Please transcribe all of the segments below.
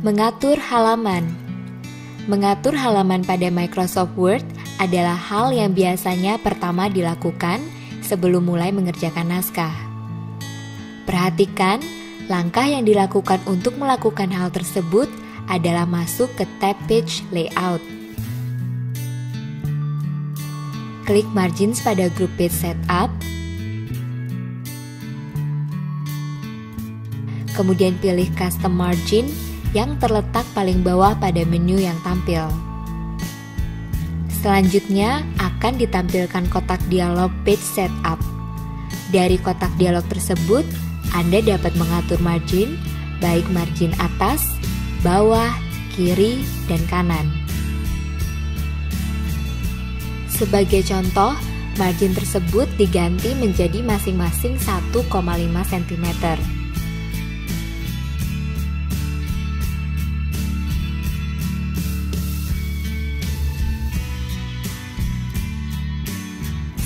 Mengatur halaman. Mengatur halaman pada Microsoft Word adalah hal yang biasanya pertama dilakukan sebelum mulai mengerjakan naskah. Perhatikan, langkah yang dilakukan untuk melakukan hal tersebut adalah masuk ke tab Page Layout. Klik Margins pada grup Page Setup. Kemudian pilih Custom Margin yang terletak paling bawah pada menu yang tampil. Selanjutnya akan ditampilkan kotak dialog Page Setup. Dari kotak dialog tersebut, Anda dapat mengatur margin, baik margin atas, bawah, kiri, dan kanan. Sebagai contoh, margin tersebut diganti menjadi masing-masing 1,5 cm.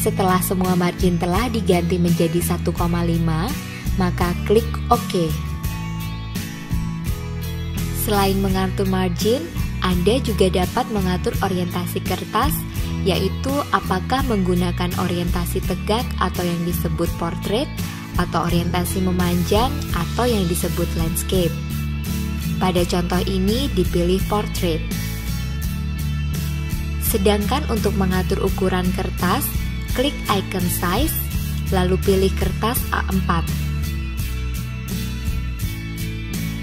Setelah semua margin telah diganti menjadi 1,5, maka klik OK. Selain mengatur margin, Anda juga dapat mengatur orientasi kertas, yaitu apakah menggunakan orientasi tegak atau yang disebut portrait, atau orientasi memanjang atau yang disebut landscape. Pada contoh ini dipilih portrait. Sedangkan untuk mengatur ukuran kertas, klik icon size, lalu pilih kertas A4.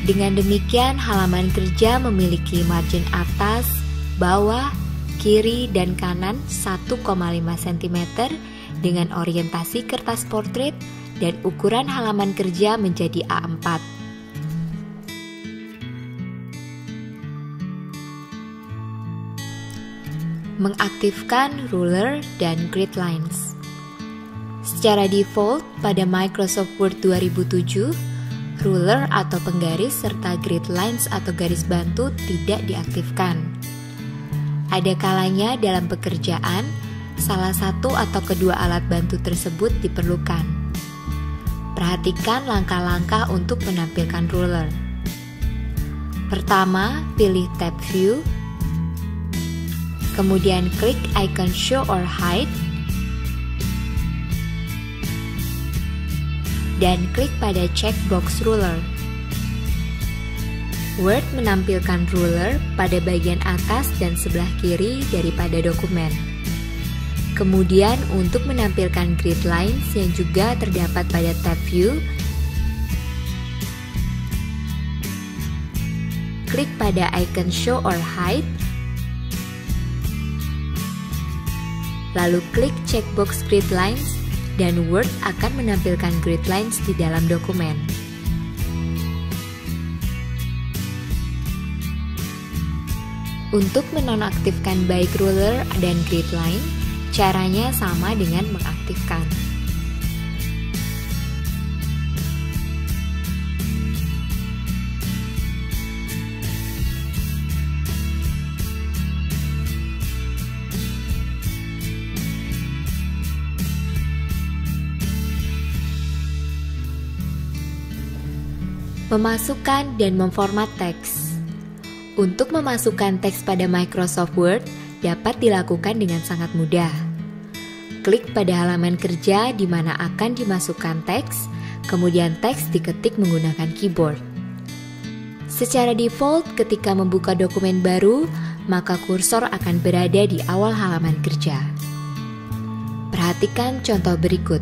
Dengan demikian, halaman kerja memiliki margin atas, bawah, kiri, dan kanan 1,5 cm dengan orientasi kertas portrait dan ukuran halaman kerja menjadi A4. Mengaktifkan ruler dan grid lines. Secara default pada Microsoft Word 2007, ruler atau penggaris serta grid lines atau garis bantu tidak diaktifkan. Ada kalanya dalam pekerjaan, salah satu atau kedua alat bantu tersebut diperlukan. Perhatikan langkah-langkah untuk menampilkan ruler. Pertama, pilih tab View. Kemudian klik icon Show or Hide dan klik pada checkbox Ruler. Word menampilkan ruler pada bagian atas dan sebelah kiri daripada dokumen. Kemudian untuk menampilkan grid lines yang juga terdapat pada tab View, klik pada icon Show or Hide, lalu klik checkbox grid lines dan Word akan menampilkan grid lines di dalam dokumen. Untuk menonaktifkan baik ruler dan grid line, caranya sama dengan mengaktifkan. Memasukkan dan memformat teks. Untuk memasukkan teks pada Microsoft Word dapat dilakukan dengan sangat mudah. Klik pada halaman kerja di mana akan dimasukkan teks, kemudian teks diketik menggunakan keyboard. Secara default, ketika membuka dokumen baru, maka kursor akan berada di awal halaman kerja. Perhatikan contoh berikut.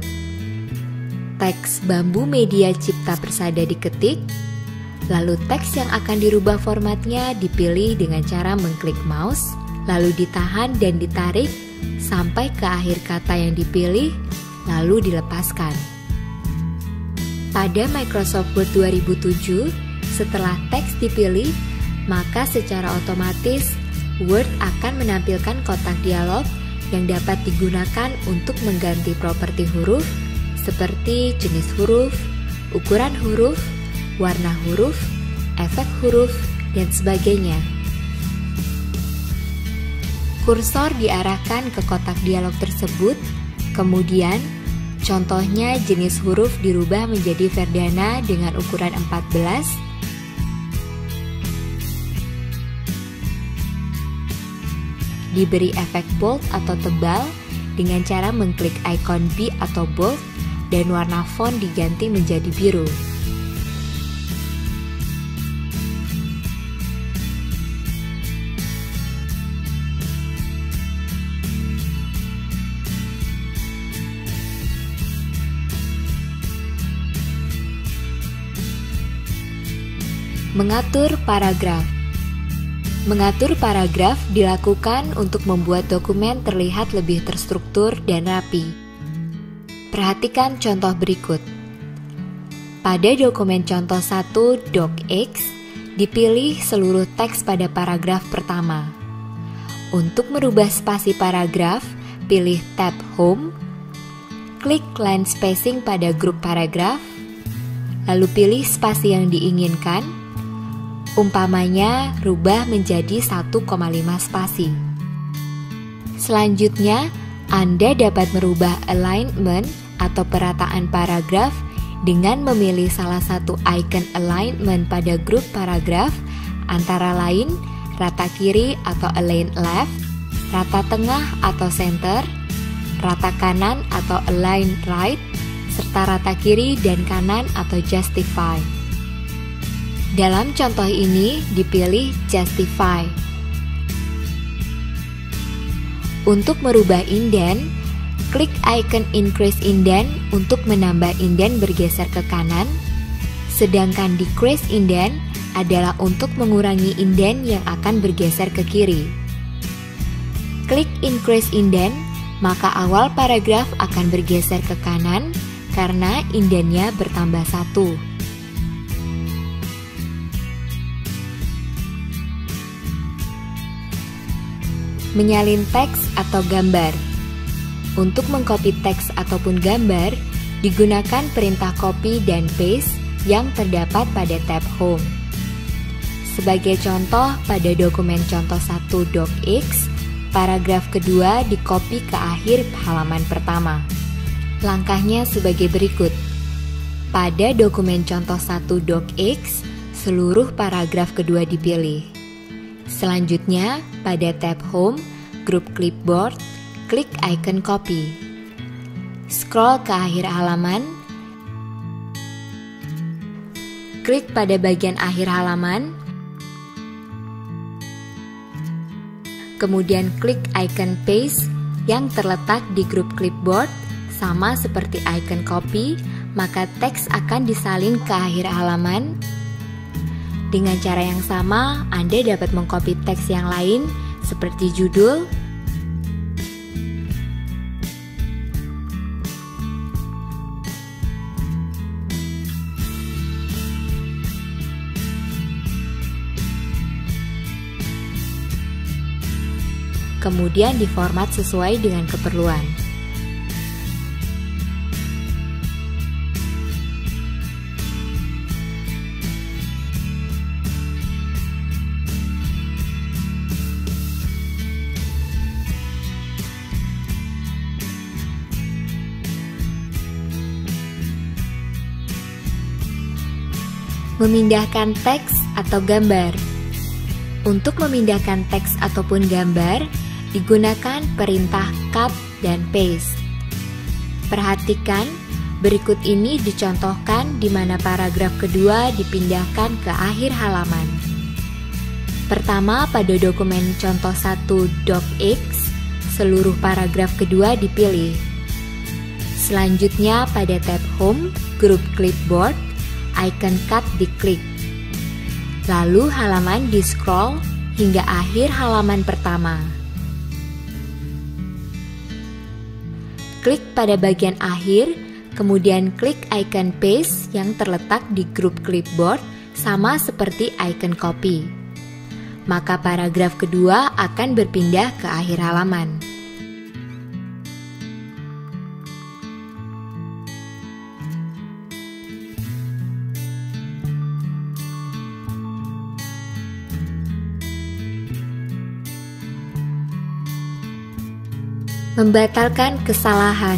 Teks Bambu Media Cipta Persada diketik, lalu teks yang akan dirubah formatnya dipilih dengan cara mengklik mouse, lalu ditahan dan ditarik sampai ke akhir kata yang dipilih, lalu dilepaskan. Pada Microsoft Word 2007, setelah teks dipilih, maka secara otomatis Word akan menampilkan kotak dialog yang dapat digunakan untuk mengganti properti huruf seperti jenis huruf, ukuran huruf, warna huruf, efek huruf, dan sebagainya. Kursor diarahkan ke kotak dialog tersebut, kemudian contohnya jenis huruf dirubah menjadi Verdana dengan ukuran 14, diberi efek bold atau tebal dengan cara mengklik ikon B atau bold dan warna font diganti menjadi biru. Mengatur paragraf. Mengatur paragraf dilakukan untuk membuat dokumen terlihat lebih terstruktur dan rapi. Perhatikan contoh berikut. Pada dokumen contoh 1 docx, dipilih seluruh teks pada paragraf pertama. Untuk merubah spasi paragraf, pilih tab Home, klik line spacing pada grup paragraf, lalu pilih spasi yang diinginkan. Umpamanya, rubah menjadi 1,5 spasi. Selanjutnya, Anda dapat merubah alignment atau perataan paragraf dengan memilih salah satu icon alignment pada grup paragraf, antara lain rata kiri atau align left, rata tengah atau center, rata kanan atau align right, serta rata kiri dan kanan atau justify. Dalam contoh ini dipilih Justify. Untuk merubah indent, klik icon Increase Indent untuk menambah indent bergeser ke kanan, sedangkan Decrease Indent adalah untuk mengurangi indent yang akan bergeser ke kiri. Klik Increase Indent, maka awal paragraf akan bergeser ke kanan karena indentnya bertambah 1. Menyalin teks atau gambar. Untuk mengcopy teks ataupun gambar, digunakan perintah copy dan paste yang terdapat pada tab Home. Sebagai contoh, pada dokumen contoh 1 docx, paragraf kedua di-copy ke akhir halaman pertama. Langkahnya sebagai berikut. Pada dokumen contoh 1 docx, seluruh paragraf kedua dipilih. Selanjutnya, pada tab Home, grup clipboard, klik icon copy. Scroll ke akhir halaman, klik pada bagian akhir halaman, kemudian klik icon paste yang terletak di grup clipboard, sama seperti icon copy, maka teks akan disalin ke akhir halaman. Dengan cara yang sama, Anda dapat mengcopy teks yang lain seperti judul, kemudian diformat sesuai dengan keperluan. Memindahkan teks atau gambar. Untuk memindahkan teks ataupun gambar, digunakan perintah cut dan paste. Perhatikan, berikut ini dicontohkan di mana paragraf kedua dipindahkan ke akhir halaman. Pertama, pada dokumen contoh 1 docx, seluruh paragraf kedua dipilih. Selanjutnya, pada tab Home, grup clipboard, icon cut diklik. Lalu halaman di-scroll hingga akhir halaman pertama. Klik pada bagian akhir, kemudian klik icon paste yang terletak di grup clipboard sama seperti icon copy. Maka paragraf kedua akan berpindah ke akhir halaman. Membatalkan kesalahan.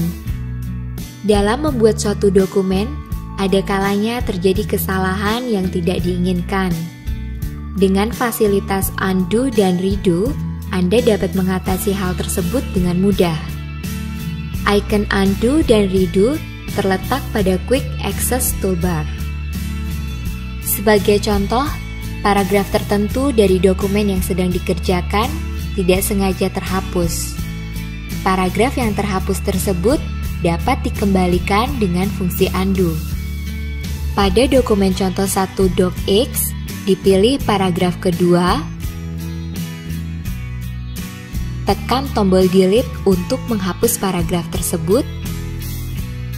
Dalam membuat suatu dokumen, ada kalanya terjadi kesalahan yang tidak diinginkan. Dengan fasilitas undo dan redo, Anda dapat mengatasi hal tersebut dengan mudah. Icon undo dan redo terletak pada Quick Access Toolbar. Sebagai contoh, paragraf tertentu dari dokumen yang sedang dikerjakan tidak sengaja terhapus. Paragraf yang terhapus tersebut dapat dikembalikan dengan fungsi undo. Pada dokumen contoh 1 docx, dipilih paragraf kedua, tekan tombol delete untuk menghapus paragraf tersebut.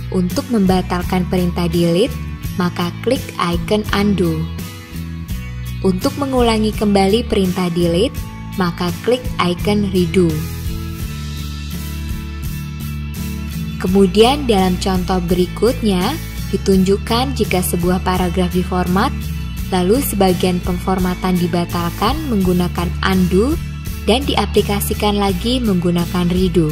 Untuk membatalkan perintah delete, maka klik icon undo. Untuk mengulangi kembali perintah delete, maka klik icon redo. Kemudian dalam contoh berikutnya, ditunjukkan jika sebuah paragraf diformat, lalu sebagian pemformatan dibatalkan menggunakan undo dan diaplikasikan lagi menggunakan redo.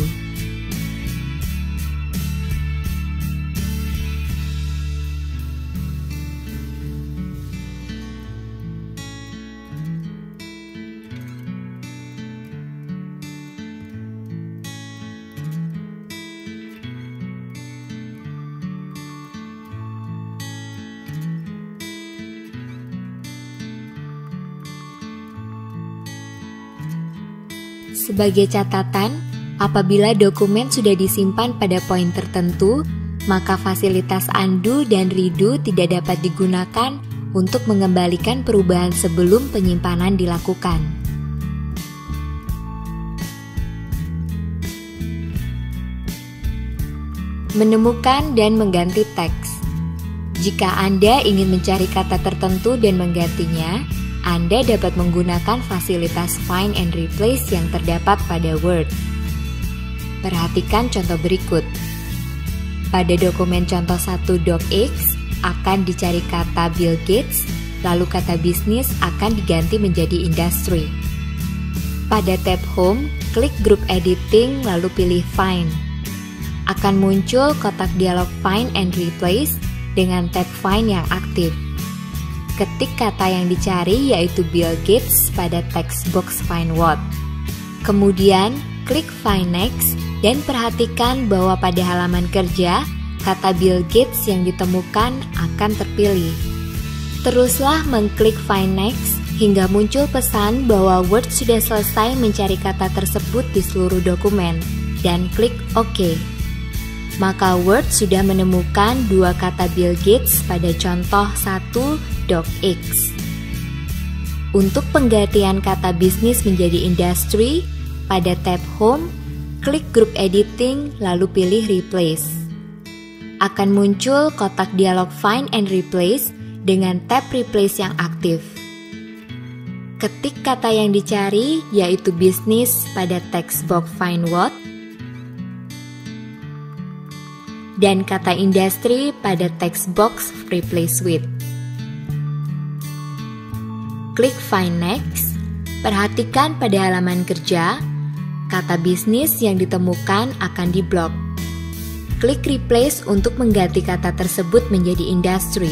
Sebagai catatan, apabila dokumen sudah disimpan pada poin tertentu, maka fasilitas undo dan redo tidak dapat digunakan untuk mengembalikan perubahan sebelum penyimpanan dilakukan. Menemukan dan mengganti teks. Jika Anda ingin mencari kata tertentu dan menggantinya, Anda dapat menggunakan fasilitas Find and Replace yang terdapat pada Word. Perhatikan contoh berikut. Pada dokumen contoh 1 docx akan dicari kata Bill Gates, lalu kata bisnis akan diganti menjadi industry. Pada tab Home, klik Group Editing lalu pilih Find. Akan muncul kotak dialog Find and Replace dengan tab Find yang aktif. Ketik kata yang dicari yaitu Bill Gates pada text box Find What. Kemudian, klik Find Next dan perhatikan bahwa pada halaman kerja, kata Bill Gates yang ditemukan akan terpilih. Teruslah mengklik Find Next hingga muncul pesan bahwa Word sudah selesai mencari kata tersebut di seluruh dokumen dan klik OK. Maka Word sudah menemukan dua kata Bill Gates pada contoh 1 docx. Untuk penggantian kata bisnis menjadi industry, pada tab Home, klik Group Editing lalu pilih Replace. Akan muncul kotak dialog Find and Replace dengan tab Replace yang aktif. Ketik kata yang dicari yaitu bisnis pada text box Find What dan kata industry pada text box Replace With. Klik Find Next, perhatikan pada halaman kerja, kata bisnis yang ditemukan akan diblok. Klik Replace untuk mengganti kata tersebut menjadi industry.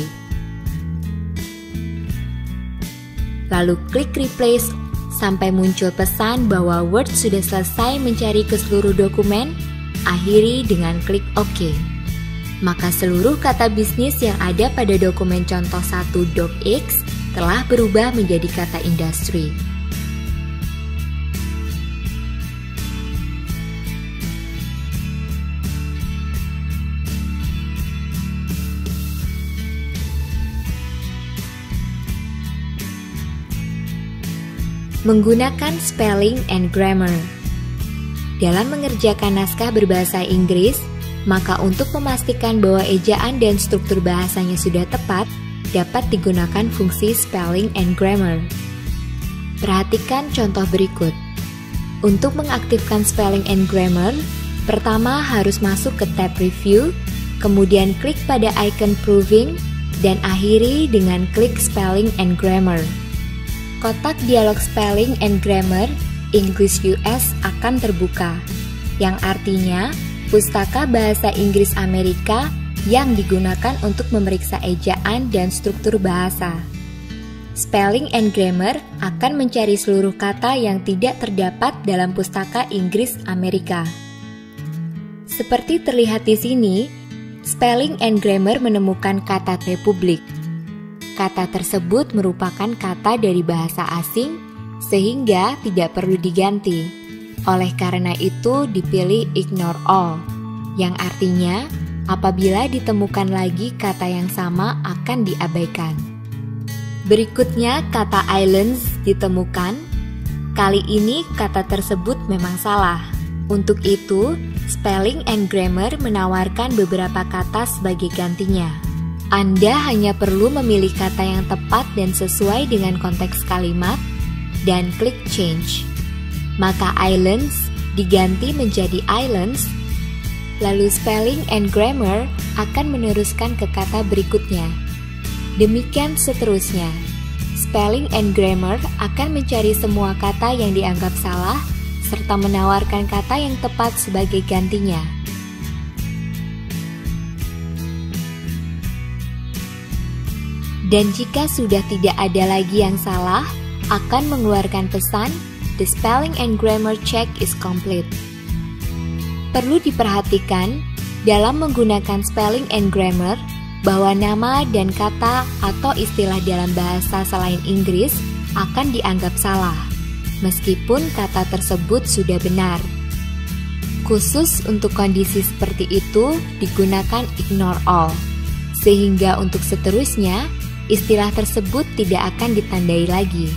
Lalu klik Replace sampai muncul pesan bahwa Word sudah selesai mencari ke seluruh dokumen, akhiri dengan klik OK. Maka seluruh kata bisnis yang ada pada dokumen contoh 1 docx telah berubah menjadi kata industry. Menggunakan spelling and grammar. Dalam mengerjakan naskah berbahasa Inggris, maka untuk memastikan bahwa ejaan dan struktur bahasanya sudah tepat, dapat digunakan fungsi spelling and grammar. Perhatikan contoh berikut. Untuk mengaktifkan spelling and grammar, pertama harus masuk ke tab Review, kemudian klik pada icon Proving, dan akhiri dengan klik Spelling and Grammar. Kotak dialog Spelling and Grammar English US akan terbuka, yang artinya pustaka bahasa Inggris Amerika yang digunakan untuk memeriksa ejaan dan struktur bahasa. Spelling and Grammar akan mencari seluruh kata yang tidak terdapat dalam pustaka Inggris Amerika. Seperti terlihat di sini, Spelling and Grammar menemukan kata Republik. Kata tersebut merupakan kata dari bahasa asing, sehingga tidak perlu diganti. Oleh karena itu dipilih Ignore All, yang artinya apabila ditemukan lagi kata yang sama akan diabaikan. Berikutnya kata Islands ditemukan. Kali ini kata tersebut memang salah. Untuk itu, Spelling and Grammar menawarkan beberapa kata sebagai gantinya. Anda hanya perlu memilih kata yang tepat dan sesuai dengan konteks kalimat dan klik Change. Maka Islands diganti menjadi Islands, lalu Spelling and Grammar akan meneruskan ke kata berikutnya. Demikian seterusnya. Spelling and Grammar akan mencari semua kata yang dianggap salah serta menawarkan kata yang tepat sebagai gantinya. Dan jika sudah tidak ada lagi yang salah, akan mengeluarkan pesan, "The spelling and grammar check is complete." Perlu diperhatikan, dalam menggunakan spelling and grammar, bahwa nama dan kata atau istilah dalam bahasa selain Inggris akan dianggap salah, meskipun kata tersebut sudah benar. Khusus untuk kondisi seperti itu, digunakan Ignore All, sehingga untuk seterusnya, istilah tersebut tidak akan ditandai lagi.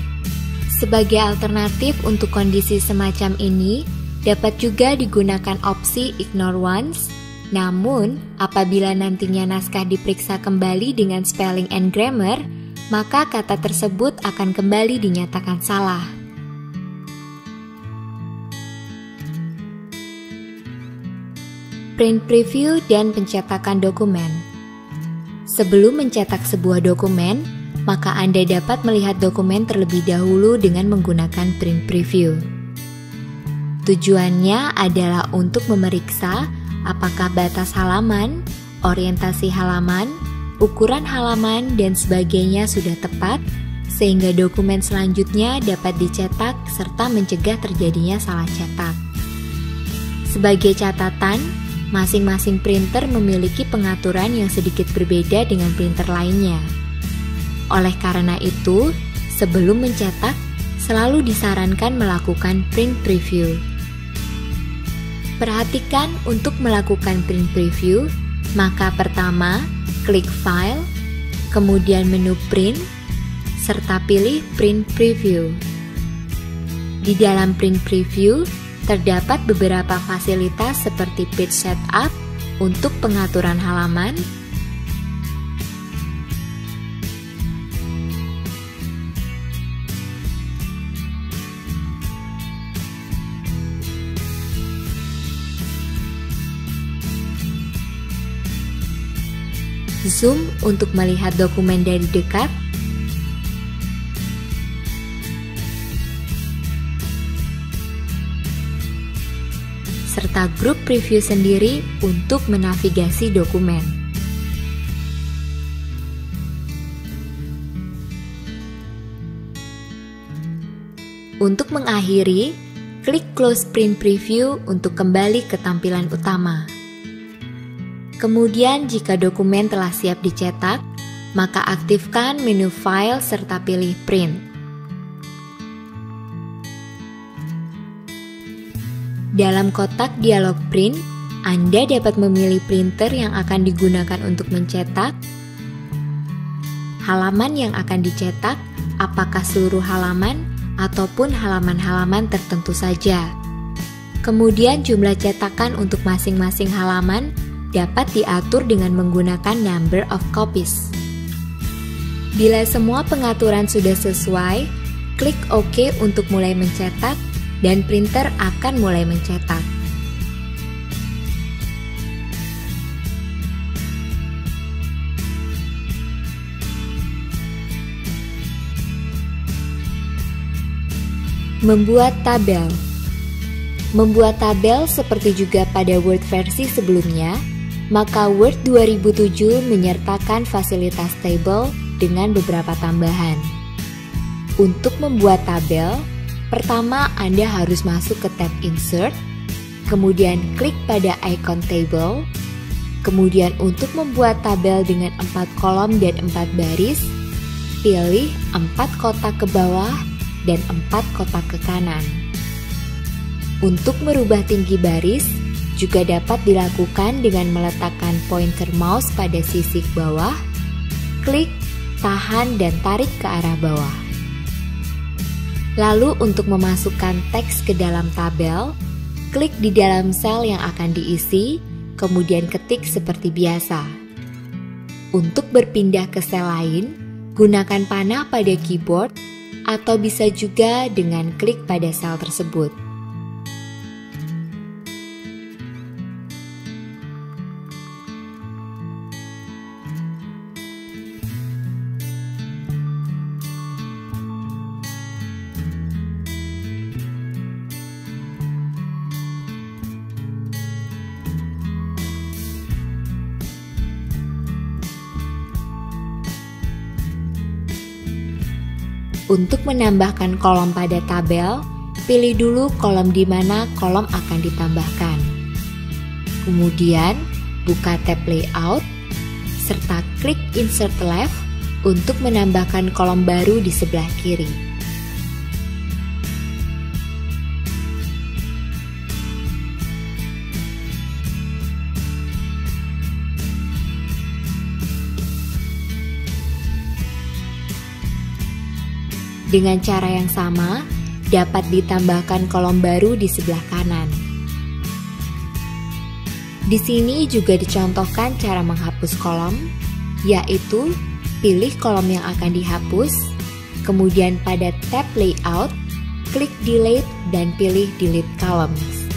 Sebagai alternatif untuk kondisi semacam ini, dapat juga digunakan opsi Ignore Once. Namun, apabila nantinya naskah diperiksa kembali dengan spelling and grammar, maka kata tersebut akan kembali dinyatakan salah. Print preview dan pencetakan dokumen. Sebelum mencetak sebuah dokumen, maka Anda dapat melihat dokumen terlebih dahulu dengan menggunakan print preview. Tujuannya adalah untuk memeriksa apakah batas halaman, orientasi halaman, ukuran halaman, dan sebagainya sudah tepat, sehingga dokumen selanjutnya dapat dicetak serta mencegah terjadinya salah cetak. Sebagai catatan, masing-masing printer memiliki pengaturan yang sedikit berbeda dengan printer lainnya. Oleh karena itu, sebelum mencetak, selalu disarankan melakukan print preview. Perhatikan untuk melakukan print preview, maka pertama, klik File, kemudian menu Print, serta pilih Print Preview. Di dalam print preview, terdapat beberapa fasilitas seperti page setup untuk pengaturan halaman, zoom untuk melihat dokumen dari dekat, serta grup preview sendiri untuk menavigasi dokumen. Untuk mengakhiri, klik Close Print Preview untuk kembali ke tampilan utama. Kemudian jika dokumen telah siap dicetak, maka aktifkan menu File serta pilih Print. Dalam kotak dialog print, Anda dapat memilih printer yang akan digunakan untuk mencetak, halaman yang akan dicetak, apakah seluruh halaman ataupun halaman-halaman tertentu saja. Kemudian jumlah cetakan untuk masing-masing halaman dapat diatur dengan menggunakan number of copies. Bila semua pengaturan sudah sesuai, klik OK untuk mulai mencetak, dan printer akan mulai mencetak. Membuat tabel. Membuat tabel seperti juga pada Word versi sebelumnya, maka Word 2007 menyertakan fasilitas table dengan beberapa tambahan. Untuk membuat tabel, pertama Anda harus masuk ke tab Insert, kemudian klik pada ikon Table, kemudian untuk membuat tabel dengan 4 kolom dan 4 baris, pilih 4 kotak ke bawah dan 4 kotak ke kanan. Untuk merubah tinggi baris, juga dapat dilakukan dengan meletakkan pointer mouse pada sisi bawah, klik, tahan, dan tarik ke arah bawah. Lalu untuk memasukkan teks ke dalam tabel, klik di dalam sel yang akan diisi, kemudian ketik seperti biasa. Untuk berpindah ke sel lain, gunakan panah pada keyboard atau bisa juga dengan klik pada sel tersebut. Untuk menambahkan kolom pada tabel, pilih dulu kolom di mana kolom akan ditambahkan. Kemudian, buka tab Layout, serta klik Insert Left untuk menambahkan kolom baru di sebelah kiri. Dengan cara yang sama, dapat ditambahkan kolom baru di sebelah kanan. Di sini juga dicontohkan cara menghapus kolom, yaitu pilih kolom yang akan dihapus, kemudian pada tab Layout, klik Delete dan pilih Delete Columns.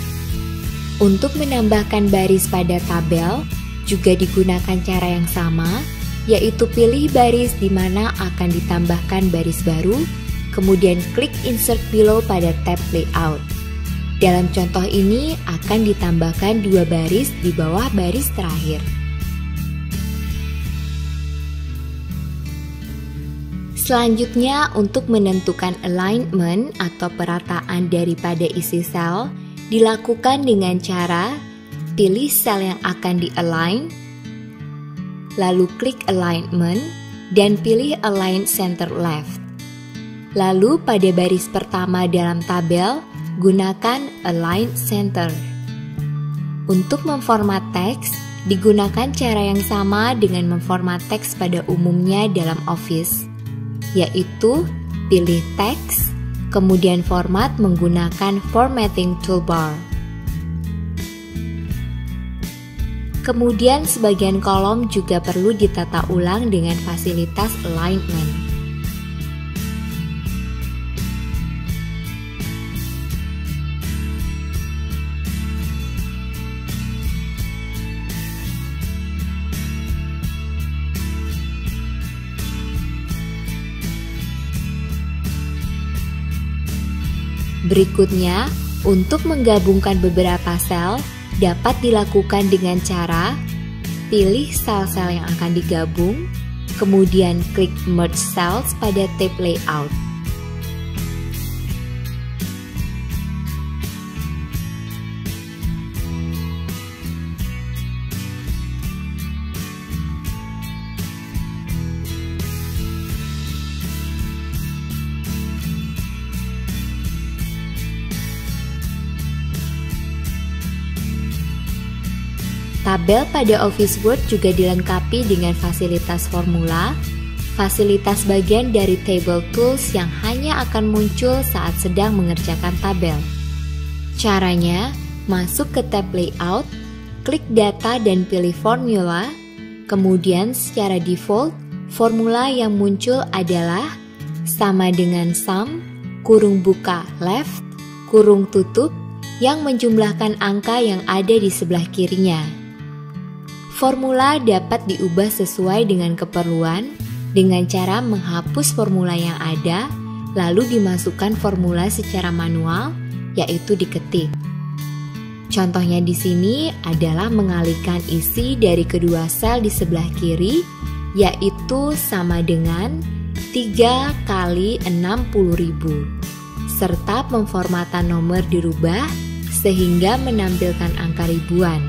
Untuk menambahkan baris pada tabel, juga digunakan cara yang sama, yaitu pilih baris di mana akan ditambahkan baris baru, kemudian klik Insert Below pada tab Layout. Dalam contoh ini akan ditambahkan 2 baris di bawah baris terakhir. Selanjutnya, untuk menentukan alignment atau perataan daripada isi sel, dilakukan dengan cara pilih sel yang akan di-align, lalu klik Alignment, dan pilih Align Center Left. Lalu pada baris pertama dalam tabel, gunakan Align Center. Untuk memformat teks, digunakan cara yang sama dengan memformat teks pada umumnya dalam Office, yaitu pilih teks, kemudian format menggunakan Formatting Toolbar. Kemudian sebagian kolom juga perlu ditata ulang dengan fasilitas Alignment. Berikutnya, untuk menggabungkan beberapa sel dapat dilakukan dengan cara pilih sel-sel yang akan digabung, kemudian klik Merge Cells pada tab Layout. Tabel pada Office Word juga dilengkapi dengan fasilitas formula, fasilitas bagian dari Table Tools yang hanya akan muncul saat sedang mengerjakan tabel. Caranya, masuk ke tab Layout, klik Data dan pilih Formula, kemudian secara default, formula yang muncul adalah sama dengan sum, kurung buka left, kurung tutup, yang menjumlahkan angka yang ada di sebelah kirinya. Formula dapat diubah sesuai dengan keperluan dengan cara menghapus formula yang ada, lalu dimasukkan formula secara manual, yaitu diketik. Contohnya di sini adalah mengalihkan isi dari kedua sel di sebelah kiri, yaitu sama dengan 3 kali 60.000, serta pemformatan nomor dirubah sehingga menampilkan angka ribuan.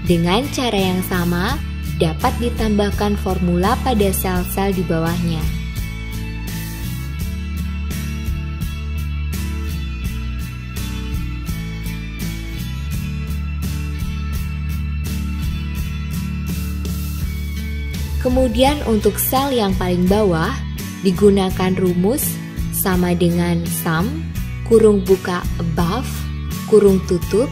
Dengan cara yang sama, dapat ditambahkan formula pada sel-sel di bawahnya. Kemudian untuk sel yang paling bawah, digunakan rumus sama dengan sum, kurung buka above, kurung tutup,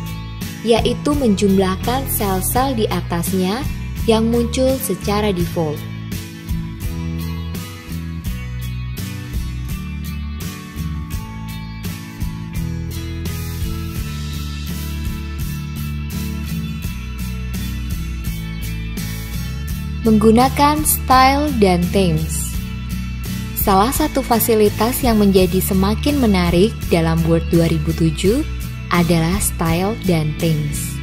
yaitu menjumlahkan sel-sel di atasnya yang muncul secara default. Menggunakan style dan themes. Salah satu fasilitas yang menjadi semakin menarik dalam Word 2007 adalah style dan themes.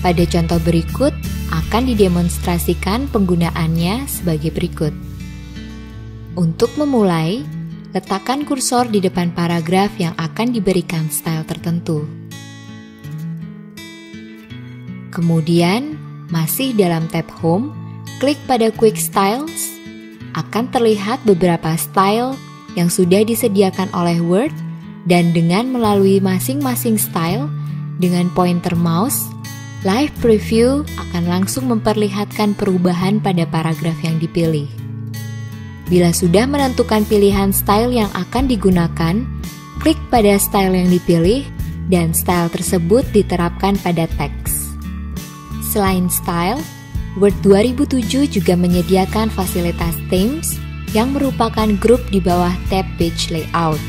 Pada contoh berikut akan didemonstrasikan penggunaannya sebagai berikut. Untuk memulai, letakkan kursor di depan paragraf yang akan diberikan style tertentu. Kemudian, masih dalam tab Home, klik pada Quick Styles, akan terlihat beberapa style yang sudah disediakan oleh Word, dan dengan melalui masing-masing style, dengan pointer mouse, Live Preview akan langsung memperlihatkan perubahan pada paragraf yang dipilih. Bila sudah menentukan pilihan style yang akan digunakan, klik pada style yang dipilih, dan style tersebut diterapkan pada teks. Selain style, Word 2007 juga menyediakan fasilitas themes yang merupakan grup di bawah tab Page Layout.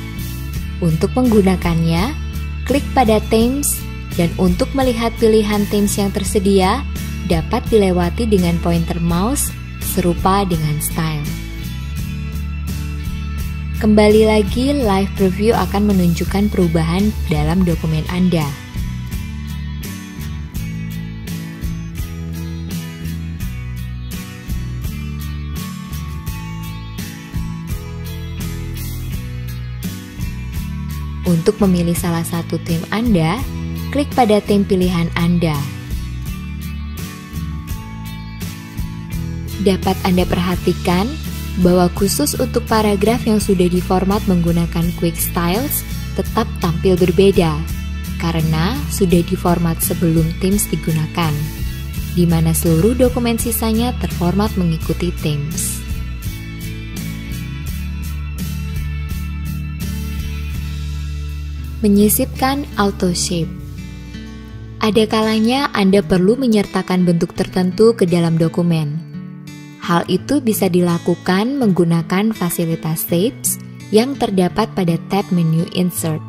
Untuk menggunakannya, klik pada themes, dan untuk melihat pilihan themes yang tersedia dapat dilewati dengan pointer mouse serupa dengan style. Kembali lagi, Live Preview akan menunjukkan perubahan dalam dokumen Anda. Untuk memilih salah satu theme Anda, klik pada theme pilihan Anda. Dapat Anda perhatikan bahwa khusus untuk paragraf yang sudah diformat menggunakan Quick Styles tetap tampil berbeda karena sudah diformat sebelum themes digunakan, di mana seluruh dokumen sisanya terformat mengikuti themes. Menyisipkan auto shape. Ada kalanya Anda perlu menyertakan bentuk tertentu ke dalam dokumen. Hal itu bisa dilakukan menggunakan fasilitas shapes yang terdapat pada tab menu Insert.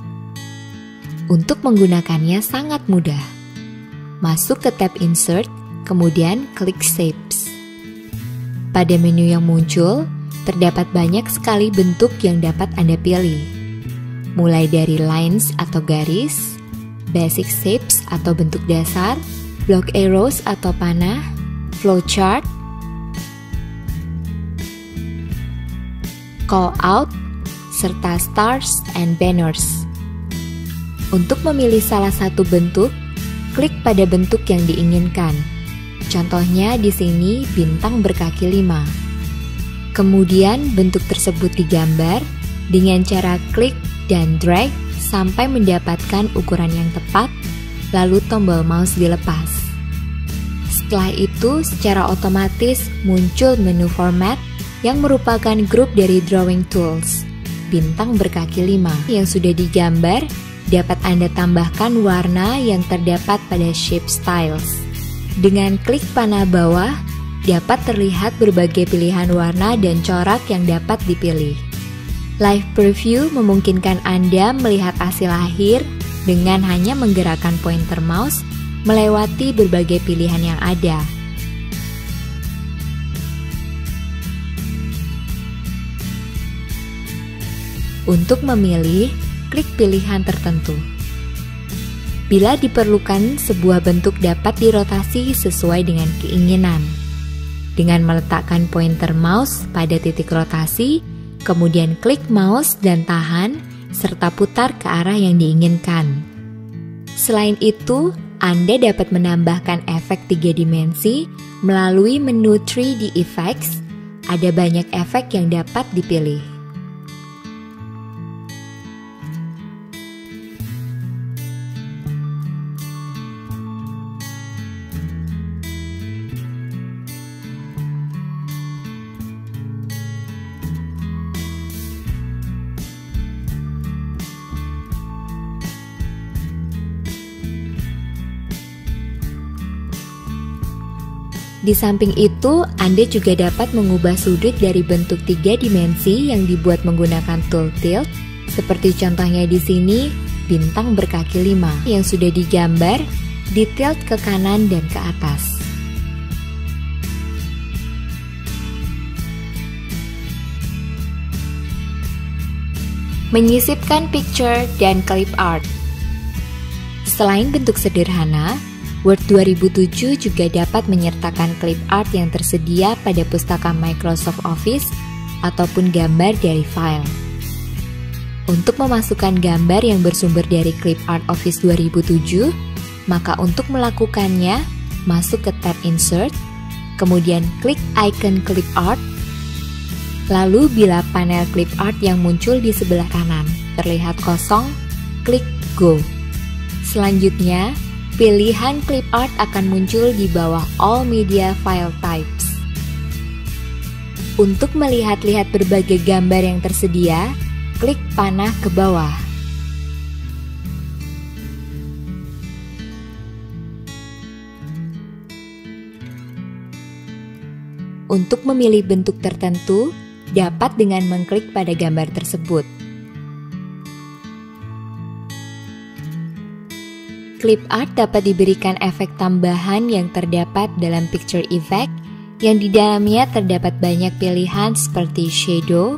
Untuk menggunakannya sangat mudah. Masuk ke tab Insert, kemudian klik Shapes. Pada menu yang muncul, terdapat banyak sekali bentuk yang dapat Anda pilih. Mulai dari lines atau garis, basic shapes atau bentuk dasar, block arrows atau panah, flowchart, call out, serta stars and banners. Untuk memilih salah satu bentuk, klik pada bentuk yang diinginkan. Contohnya di sini bintang berkaki 5. Kemudian bentuk tersebut digambar dengan cara klik dan drag sampai mendapatkan ukuran yang tepat, lalu tombol mouse dilepas. Setelah itu, secara otomatis muncul menu format yang merupakan grup dari drawing tools. Bintang berkaki 5 yang sudah digambar dapat Anda tambahkan warna yang terdapat pada shape styles. Dengan klik panah bawah, dapat terlihat berbagai pilihan warna dan corak yang dapat dipilih. Live Preview memungkinkan Anda melihat hasil akhir dengan hanya menggerakkan pointer mouse melewati berbagai pilihan yang ada. Untuk memilih, klik pilihan tertentu. Bila diperlukan, sebuah bentuk dapat dirotasi sesuai dengan keinginan. dengan meletakkan pointer mouse pada titik rotasi, kemudian klik mouse dan tahan, serta putar ke arah yang diinginkan. Selain itu, Anda dapat menambahkan efek 3 dimensi melalui menu 3D Effects. Ada banyak efek yang dapat dipilih. Di samping itu, Anda juga dapat mengubah sudut dari bentuk 3 dimensi yang dibuat menggunakan tool tilt, seperti contohnya di sini, bintang berkaki 5 yang sudah digambar, di-tilt ke kanan dan ke atas. Menyisipkan picture dan clip art. Selain bentuk sederhana, Word 2007 juga dapat menyertakan clip art yang tersedia pada pustaka Microsoft Office ataupun gambar dari file. Untuk memasukkan gambar yang bersumber dari clip art Office 2007, maka untuk melakukannya, masuk ke tab Insert, kemudian klik icon clip art, lalu bila panel clip art yang muncul di sebelah kanan terlihat kosong, klik Go. Selanjutnya, pilihan clip art akan muncul di bawah All Media File Types. Untuk melihat-lihat berbagai gambar yang tersedia, klik panah ke bawah. Untuk memilih bentuk tertentu, dapat dengan mengklik pada gambar tersebut. Clip art dapat diberikan efek tambahan yang terdapat dalam picture effect, yang di dalamnya terdapat banyak pilihan seperti shadow,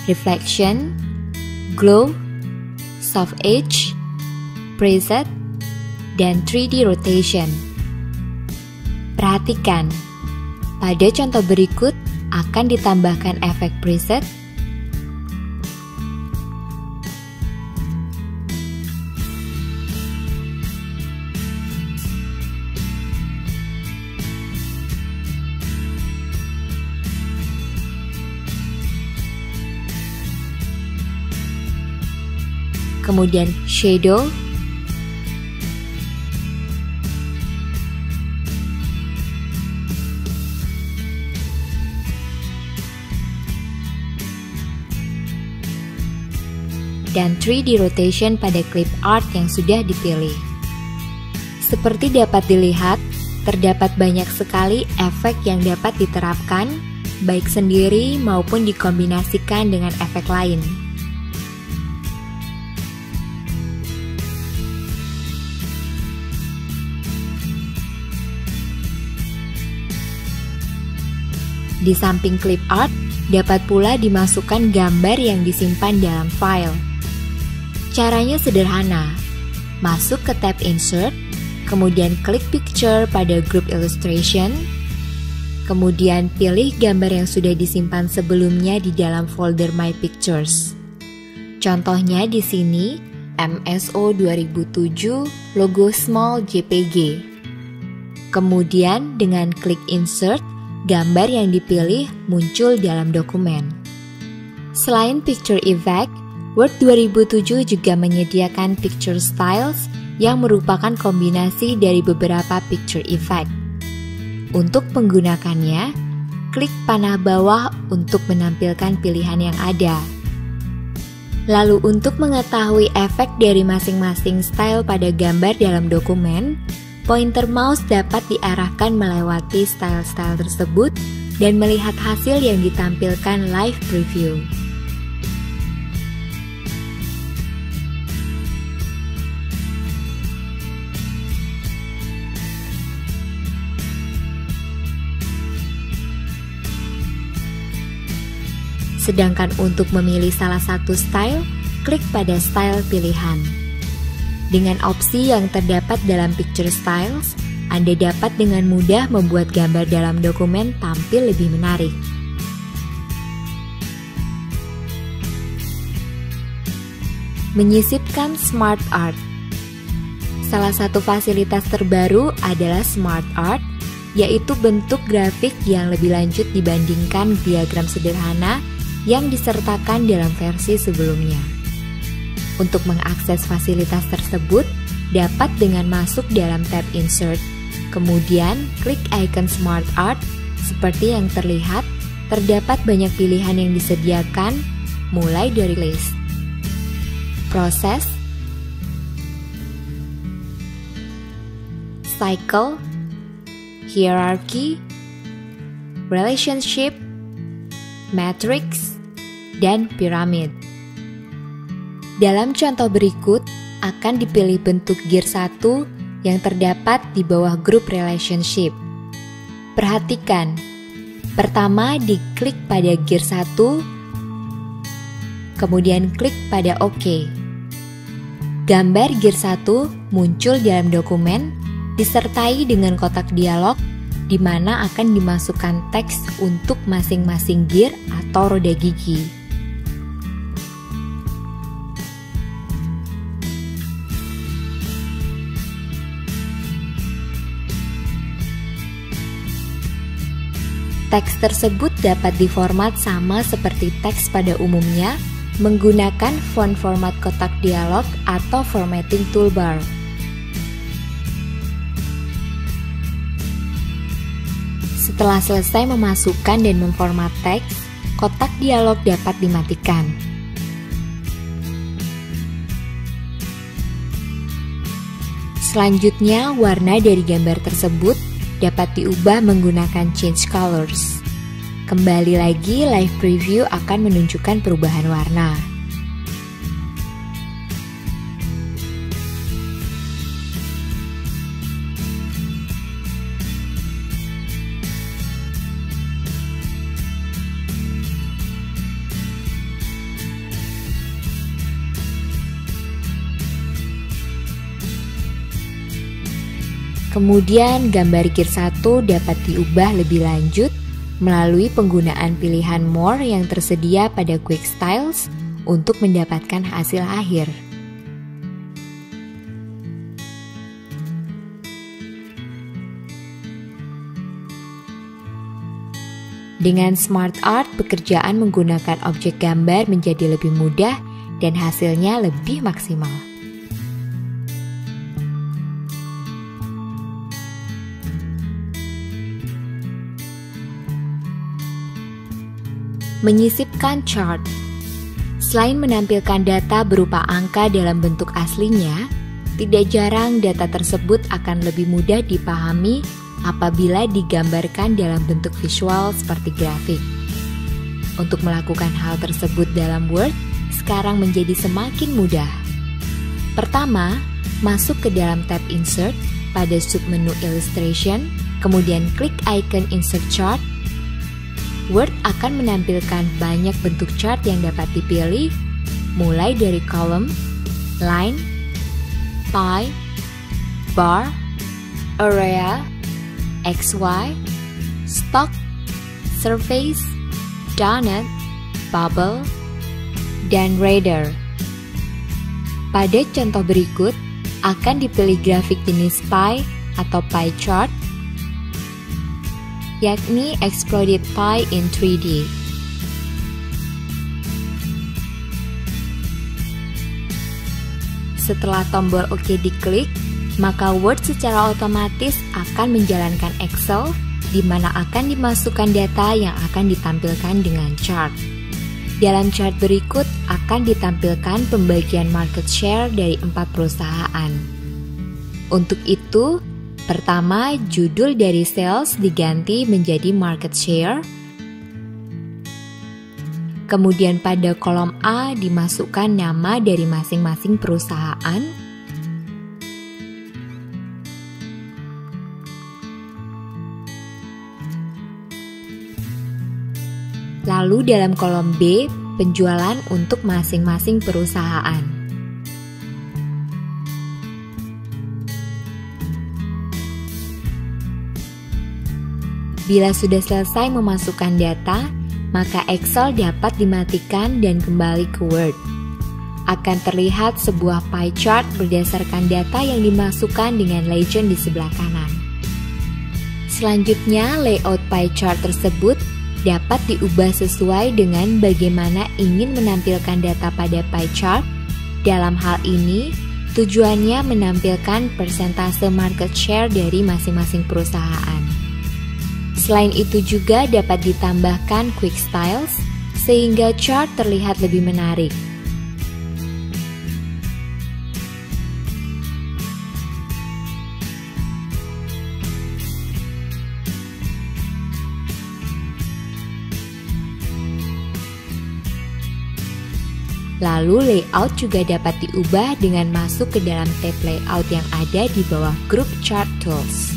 reflection, glow, soft edge, preset, dan 3D rotation. Perhatikan, pada contoh berikut akan ditambahkan efek preset, kemudian shadow, dan 3D rotation pada clip art yang sudah dipilih. Seperti dapat dilihat, terdapat banyak sekali efek yang dapat diterapkan, baik sendiri maupun dikombinasikan dengan efek lain. Di samping clip art, dapat pula dimasukkan gambar yang disimpan dalam file. Caranya sederhana. Masuk ke tab Insert, kemudian klik Picture pada Group Illustration, kemudian pilih gambar yang sudah disimpan sebelumnya di dalam folder My Pictures. Contohnya di sini, MSO 2007 logo small JPG. Kemudian dengan klik Insert, gambar yang dipilih muncul dalam dokumen. Selain Picture Effect, Word 2007 juga menyediakan Picture Styles yang merupakan kombinasi dari beberapa Picture Effect. Untuk menggunakannya, klik panah bawah untuk menampilkan pilihan yang ada. Lalu untuk mengetahui efek dari masing-masing style pada gambar dalam dokumen, pointer mouse dapat diarahkan melewati style-style tersebut dan melihat hasil yang ditampilkan live preview. Sedangkan untuk memilih salah satu style, klik pada style pilihan. Dengan opsi yang terdapat dalam Picture Styles, Anda dapat dengan mudah membuat gambar dalam dokumen tampil lebih menarik. Menyisipkan Smart Art. Salah satu fasilitas terbaru adalah Smart Art, yaitu bentuk grafik yang lebih lanjut dibandingkan diagram sederhana yang disertakan dalam versi sebelumnya. Untuk mengakses fasilitas tersebut, dapat dengan masuk dalam tab Insert, kemudian klik icon Smart Art. Seperti yang terlihat, terdapat banyak pilihan yang disediakan, mulai dari list, proses, cycle, hierarchy, relationship, matrix, dan pyramid. Dalam contoh berikut, akan dipilih bentuk gear 1 yang terdapat di bawah grup relationship. Perhatikan, pertama diklik pada gear 1, kemudian klik pada OK. Gambar gear 1 muncul dalam dokumen, disertai dengan kotak dialog di mana akan dimasukkan teks untuk masing-masing gear atau roda gigi. Teks tersebut dapat diformat sama seperti teks pada umumnya menggunakan font format kotak dialog atau formatting toolbar. Setelah selesai memasukkan dan memformat teks, kotak dialog dapat dimatikan. Selanjutnya, warna dari gambar tersebut dapat diubah menggunakan change colors. Kembali lagi, live preview akan menunjukkan perubahan warna. Kemudian gambar gear 1 dapat diubah lebih lanjut melalui penggunaan pilihan More yang tersedia pada Quick Styles untuk mendapatkan hasil akhir. Dengan Smart Art, pekerjaan menggunakan objek gambar menjadi lebih mudah dan hasilnya lebih maksimal. Menyisipkan chart. Selain menampilkan data berupa angka dalam bentuk aslinya, tidak jarang data tersebut akan lebih mudah dipahami apabila digambarkan dalam bentuk visual seperti grafik. Untuk melakukan hal tersebut dalam Word, sekarang menjadi semakin mudah. Pertama, masuk ke dalam tab Insert pada submenu Illustration, kemudian klik icon Insert Chart. Word akan menampilkan banyak bentuk chart yang dapat dipilih, mulai dari column, line, pie, bar, area, XY, stock, surface, donut, bubble, dan radar. Pada contoh berikut, akan dipilih grafik jenis pie atau pie chart, yakni Exploded Pie in 3D. Setelah tombol OK diklik, maka Word secara otomatis akan menjalankan Excel, di mana akan dimasukkan data yang akan ditampilkan dengan chart. Dalam chart berikut akan ditampilkan pembagian market share dari 4 perusahaan. Untuk itu, pertama, judul dari sales diganti menjadi market share. Kemudian pada kolom A dimasukkan nama dari masing-masing perusahaan. Lalu dalam kolom B, penjualan untuk masing-masing perusahaan. Bila sudah selesai memasukkan data, maka Excel dapat dimatikan dan kembali ke Word. Akan terlihat sebuah pie chart berdasarkan data yang dimasukkan dengan legend di sebelah kanan. Selanjutnya, layout pie chart tersebut dapat diubah sesuai dengan bagaimana ingin menampilkan data pada pie chart. Dalam hal ini, tujuannya menampilkan persentase market share dari masing-masing perusahaan. Selain itu juga dapat ditambahkan quick styles sehingga chart terlihat lebih menarik. Lalu layout juga dapat diubah dengan masuk ke dalam tab layout yang ada di bawah Group Chart Tools.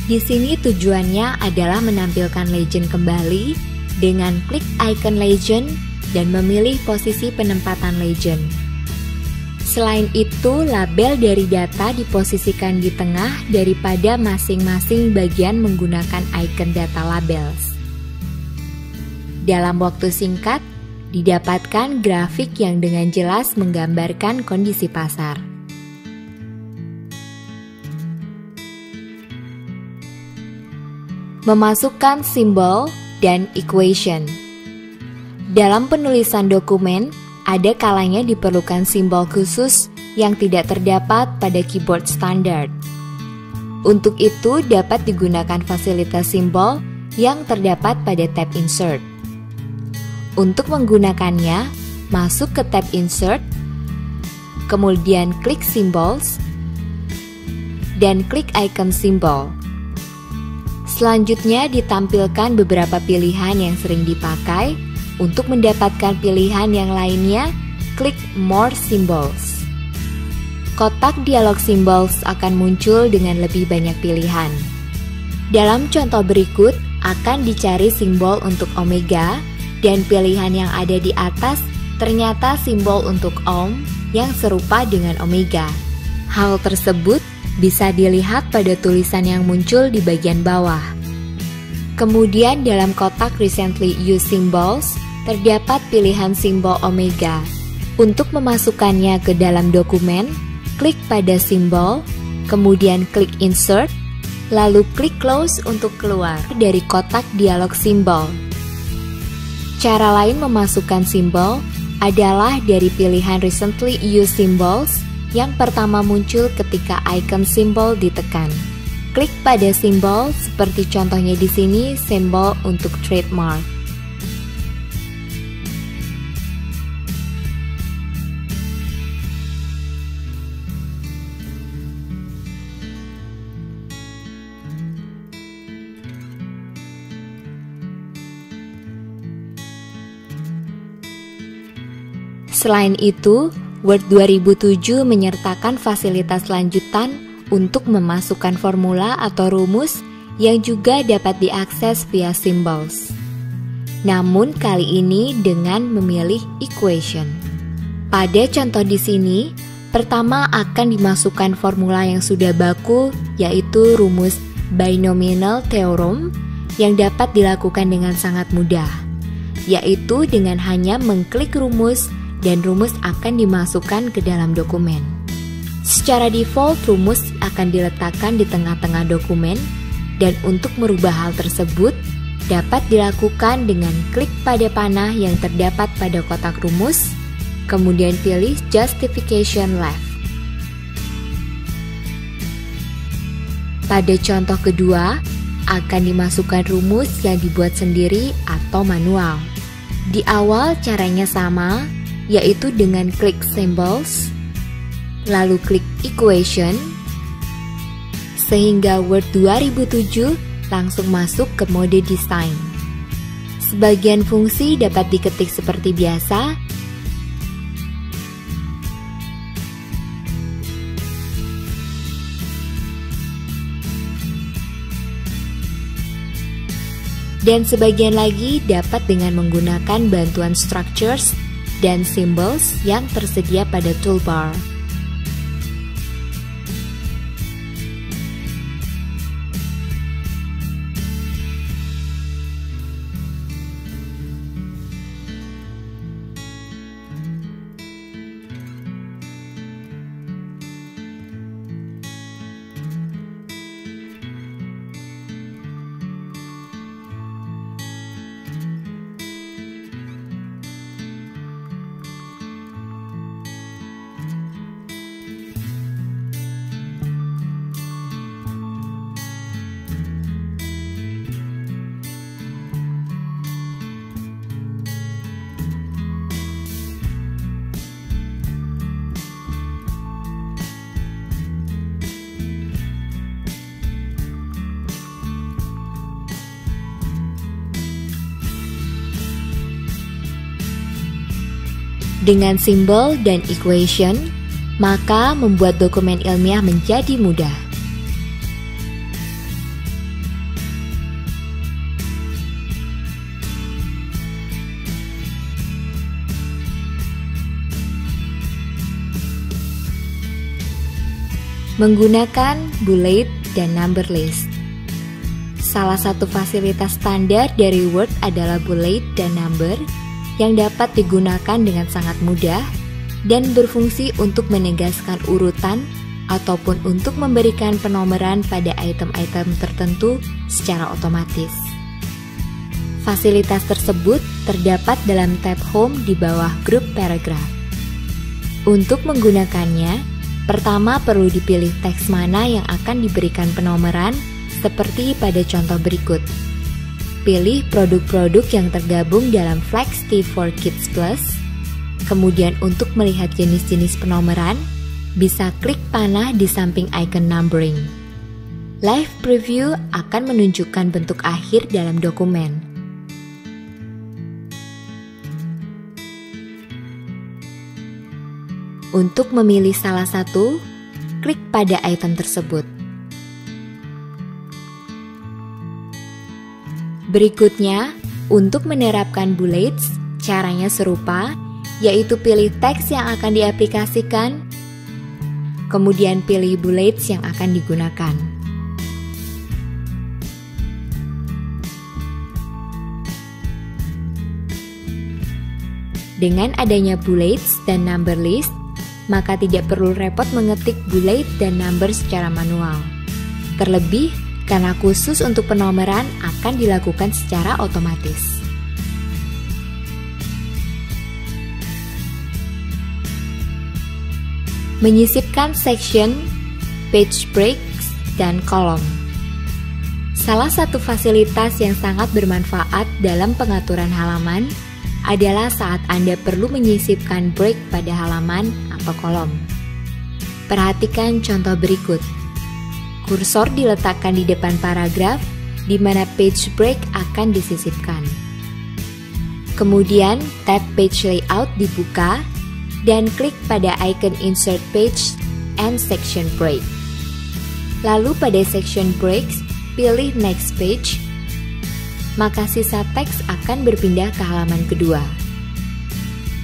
Di sini tujuannya adalah menampilkan legend kembali dengan klik icon legend dan memilih posisi penempatan legend. Selain itu, label dari data diposisikan di tengah daripada masing-masing bagian menggunakan icon data labels. Dalam waktu singkat, didapatkan grafik yang dengan jelas menggambarkan kondisi pasar. Memasukkan simbol dan equation. Dalam penulisan dokumen, ada kalanya diperlukan simbol khusus yang tidak terdapat pada keyboard standar. Untuk itu dapat digunakan fasilitas simbol yang terdapat pada tab Insert. Untuk menggunakannya, masuk ke tab Insert, kemudian klik Symbols, dan klik icon simbol. Selanjutnya ditampilkan beberapa pilihan yang sering dipakai. Untuk mendapatkan pilihan yang lainnya, klik More Symbols. Kotak dialog Symbols akan muncul dengan lebih banyak pilihan. Dalam contoh berikut, akan dicari simbol untuk Omega, dan pilihan yang ada di atas ternyata simbol untuk Ohm yang serupa dengan Omega. Hal tersebut bisa dilihat pada tulisan yang muncul di bagian bawah. Kemudian dalam kotak Recently Used Symbols terdapat pilihan simbol Omega. Untuk memasukkannya ke dalam dokumen, klik pada simbol, kemudian klik Insert, lalu klik Close untuk keluar dari kotak dialog simbol. Cara lain memasukkan simbol adalah dari pilihan Recently Used Symbols yang pertama muncul ketika icon simbol ditekan. Klik pada simbol seperti contohnya di sini, simbol untuk trademark. Selain itu, Word 2007 menyertakan fasilitas lanjutan untuk memasukkan formula atau rumus yang juga dapat diakses via Symbols. Namun kali ini dengan memilih equation. Pada contoh di sini, pertama akan dimasukkan formula yang sudah baku, yaitu rumus binomial theorem yang dapat dilakukan dengan sangat mudah, yaitu dengan hanya mengklik rumus dan rumus akan dimasukkan ke dalam dokumen. Secara default, rumus akan diletakkan di tengah-tengah dokumen, dan untuk merubah hal tersebut dapat dilakukan dengan klik pada panah yang terdapat pada kotak rumus, kemudian pilih Justification Left. Pada contoh kedua, akan dimasukkan rumus yang dibuat sendiri atau manual. Di awal caranya sama, yaitu dengan klik Symbols, lalu klik Equation, sehingga Word 2007 langsung masuk ke mode desain. Sebagian fungsi dapat diketik seperti biasa, dan sebagian lagi dapat dengan menggunakan bantuan structures dan symbols yang tersedia pada toolbar. Dengan simbol dan equation, maka membuat dokumen ilmiah menjadi mudah. Menggunakan bullet dan number list. Salah satu fasilitas standar dari Word adalah bullet dan number yang dapat digunakan dengan sangat mudah dan berfungsi untuk menegaskan urutan ataupun untuk memberikan penomoran pada item-item tertentu secara otomatis. Fasilitas tersebut terdapat dalam tab Home di bawah grup paragraf. Untuk menggunakannya, pertama perlu dipilih teks mana yang akan diberikan penomoran seperti pada contoh berikut. Pilih produk-produk yang tergabung dalam Flex T4 Kids Plus. Kemudian untuk melihat jenis-jenis penomoran, bisa klik panah di samping icon numbering. Live Preview akan menunjukkan bentuk akhir dalam dokumen. Untuk memilih salah satu, klik pada item tersebut. Berikutnya, untuk menerapkan bullets, caranya serupa, yaitu pilih teks yang akan diaplikasikan, kemudian pilih bullets yang akan digunakan. Dengan adanya bullets dan number list, maka tidak perlu repot mengetik bullet dan number secara manual. Terlebih, karena khusus untuk penomoran akan dilakukan secara otomatis. Menyisipkan section, page breaks, dan kolom. Salah satu fasilitas yang sangat bermanfaat dalam pengaturan halaman adalah saat Anda perlu menyisipkan break pada halaman atau kolom. Perhatikan contoh berikut. Kursor diletakkan di depan paragraf, di mana page break akan disisipkan. Kemudian, tab Page Layout dibuka, dan klik pada icon Insert Page and Section Break. Lalu pada Section Breaks, pilih Next Page, maka sisa teks akan berpindah ke halaman kedua.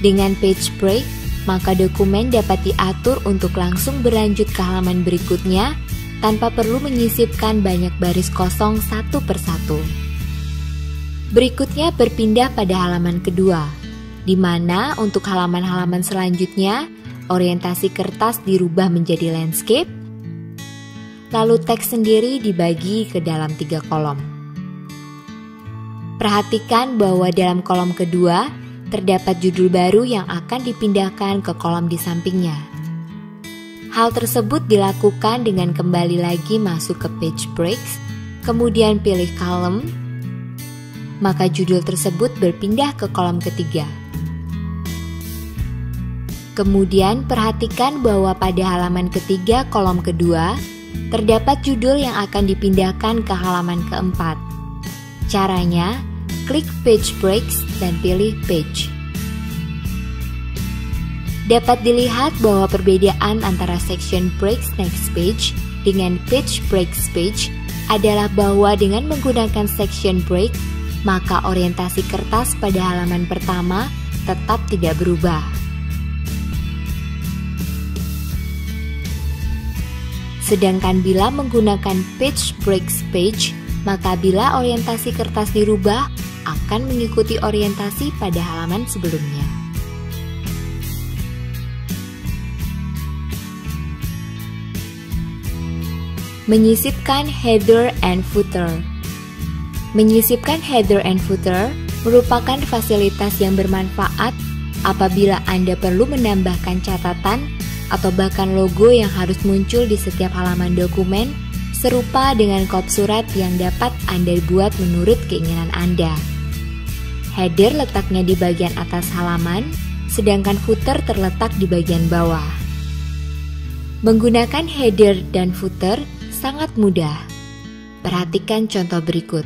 Dengan page break, maka dokumen dapat diatur untuk langsung berlanjut ke halaman berikutnya tanpa perlu menyisipkan banyak baris kosong satu persatu. Berikutnya berpindah pada halaman kedua, di mana untuk halaman-halaman selanjutnya, orientasi kertas dirubah menjadi landscape, lalu teks sendiri dibagi ke dalam 3 kolom. Perhatikan bahwa dalam kolom kedua, terdapat judul baru yang akan dipindahkan ke kolom di sampingnya. Hal tersebut dilakukan dengan kembali lagi masuk ke page breaks, kemudian pilih column, maka judul tersebut berpindah ke kolom ketiga. Kemudian perhatikan bahwa pada halaman ketiga kolom kedua, terdapat judul yang akan dipindahkan ke halaman keempat. Caranya, klik Page Breaks dan pilih Page. Dapat dilihat bahwa perbedaan antara Section Breaks Next Page dengan Page Breaks Page adalah bahwa dengan menggunakan Section Break, maka orientasi kertas pada halaman pertama tetap tidak berubah. Sedangkan bila menggunakan Page Breaks Page, maka bila orientasi kertas dirubah, akan mengikuti orientasi pada halaman sebelumnya. Menyisipkan header and footer. Menyisipkan header and footer merupakan fasilitas yang bermanfaat apabila Anda perlu menambahkan catatan atau bahkan logo yang harus muncul di setiap halaman dokumen, serupa dengan kop surat yang dapat Anda buat menurut keinginan Anda. Header letaknya di bagian atas halaman, sedangkan footer terletak di bagian bawah. Menggunakan header dan footer sangat mudah. Perhatikan contoh berikut.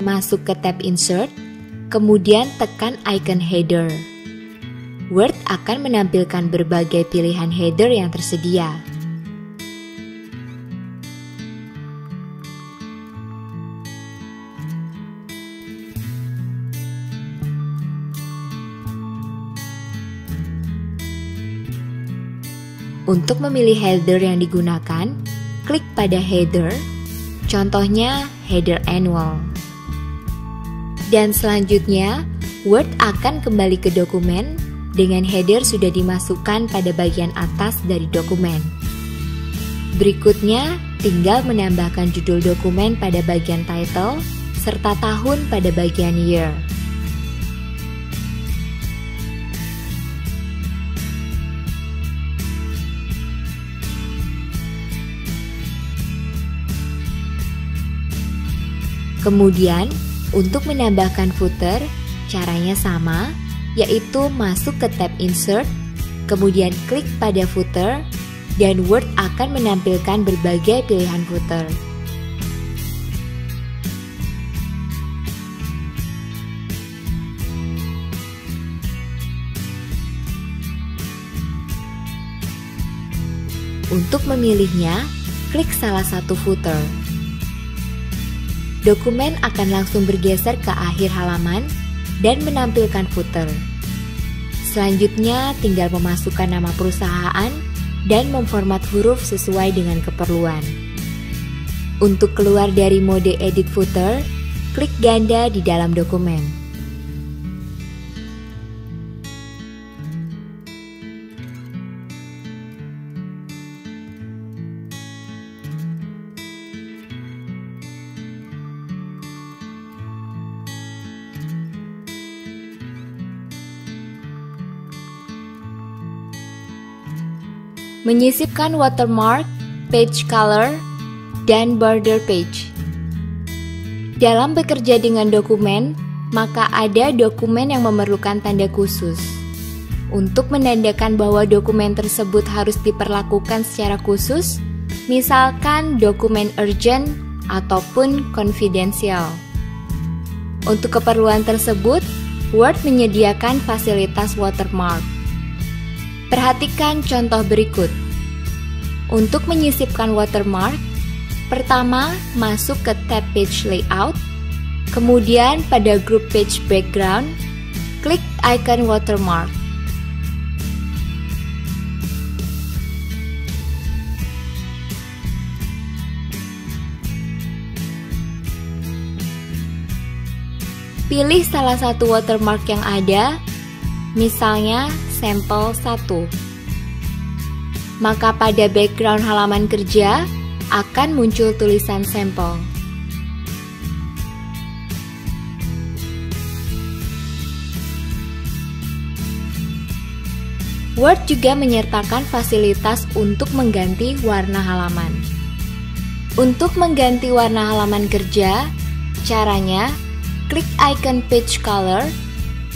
Masuk ke tab Insert, kemudian tekan icon header. Word akan menampilkan berbagai pilihan header yang tersedia. Untuk memilih header yang digunakan, klik pada header, contohnya header annual. Dan selanjutnya, Word akan kembali ke dokumen dengan header sudah dimasukkan pada bagian atas dari dokumen. Berikutnya, tinggal menambahkan judul dokumen pada bagian title, serta tahun pada bagian year. Kemudian, untuk menambahkan footer, caranya sama, yaitu masuk ke tab Insert, kemudian klik pada footer, dan Word akan menampilkan berbagai pilihan footer. Untuk memilihnya, klik salah satu footer. Dokumen akan langsung bergeser ke akhir halaman dan menampilkan footer. Selanjutnya, tinggal memasukkan nama perusahaan dan memformat huruf sesuai dengan keperluan. Untuk keluar dari mode edit footer, klik ganda di dalam dokumen. Menyisipkan watermark, page color, dan border page. Dalam bekerja dengan dokumen, maka ada dokumen yang memerlukan tanda khusus. Untuk menandakan bahwa dokumen tersebut harus diperlakukan secara khusus, misalkan dokumen urgent ataupun confidential. Untuk keperluan tersebut, Word menyediakan fasilitas watermark. Perhatikan contoh berikut. Untuk menyisipkan watermark, pertama masuk ke tab Page Layout, kemudian pada grup Page Background, klik icon watermark. Pilih salah satu watermark yang ada, misalnya sampel 1. Maka pada background halaman kerja akan muncul tulisan sampel. Word juga menyertakan fasilitas untuk mengganti warna halaman. Untuk mengganti warna halaman kerja, caranya klik icon page color,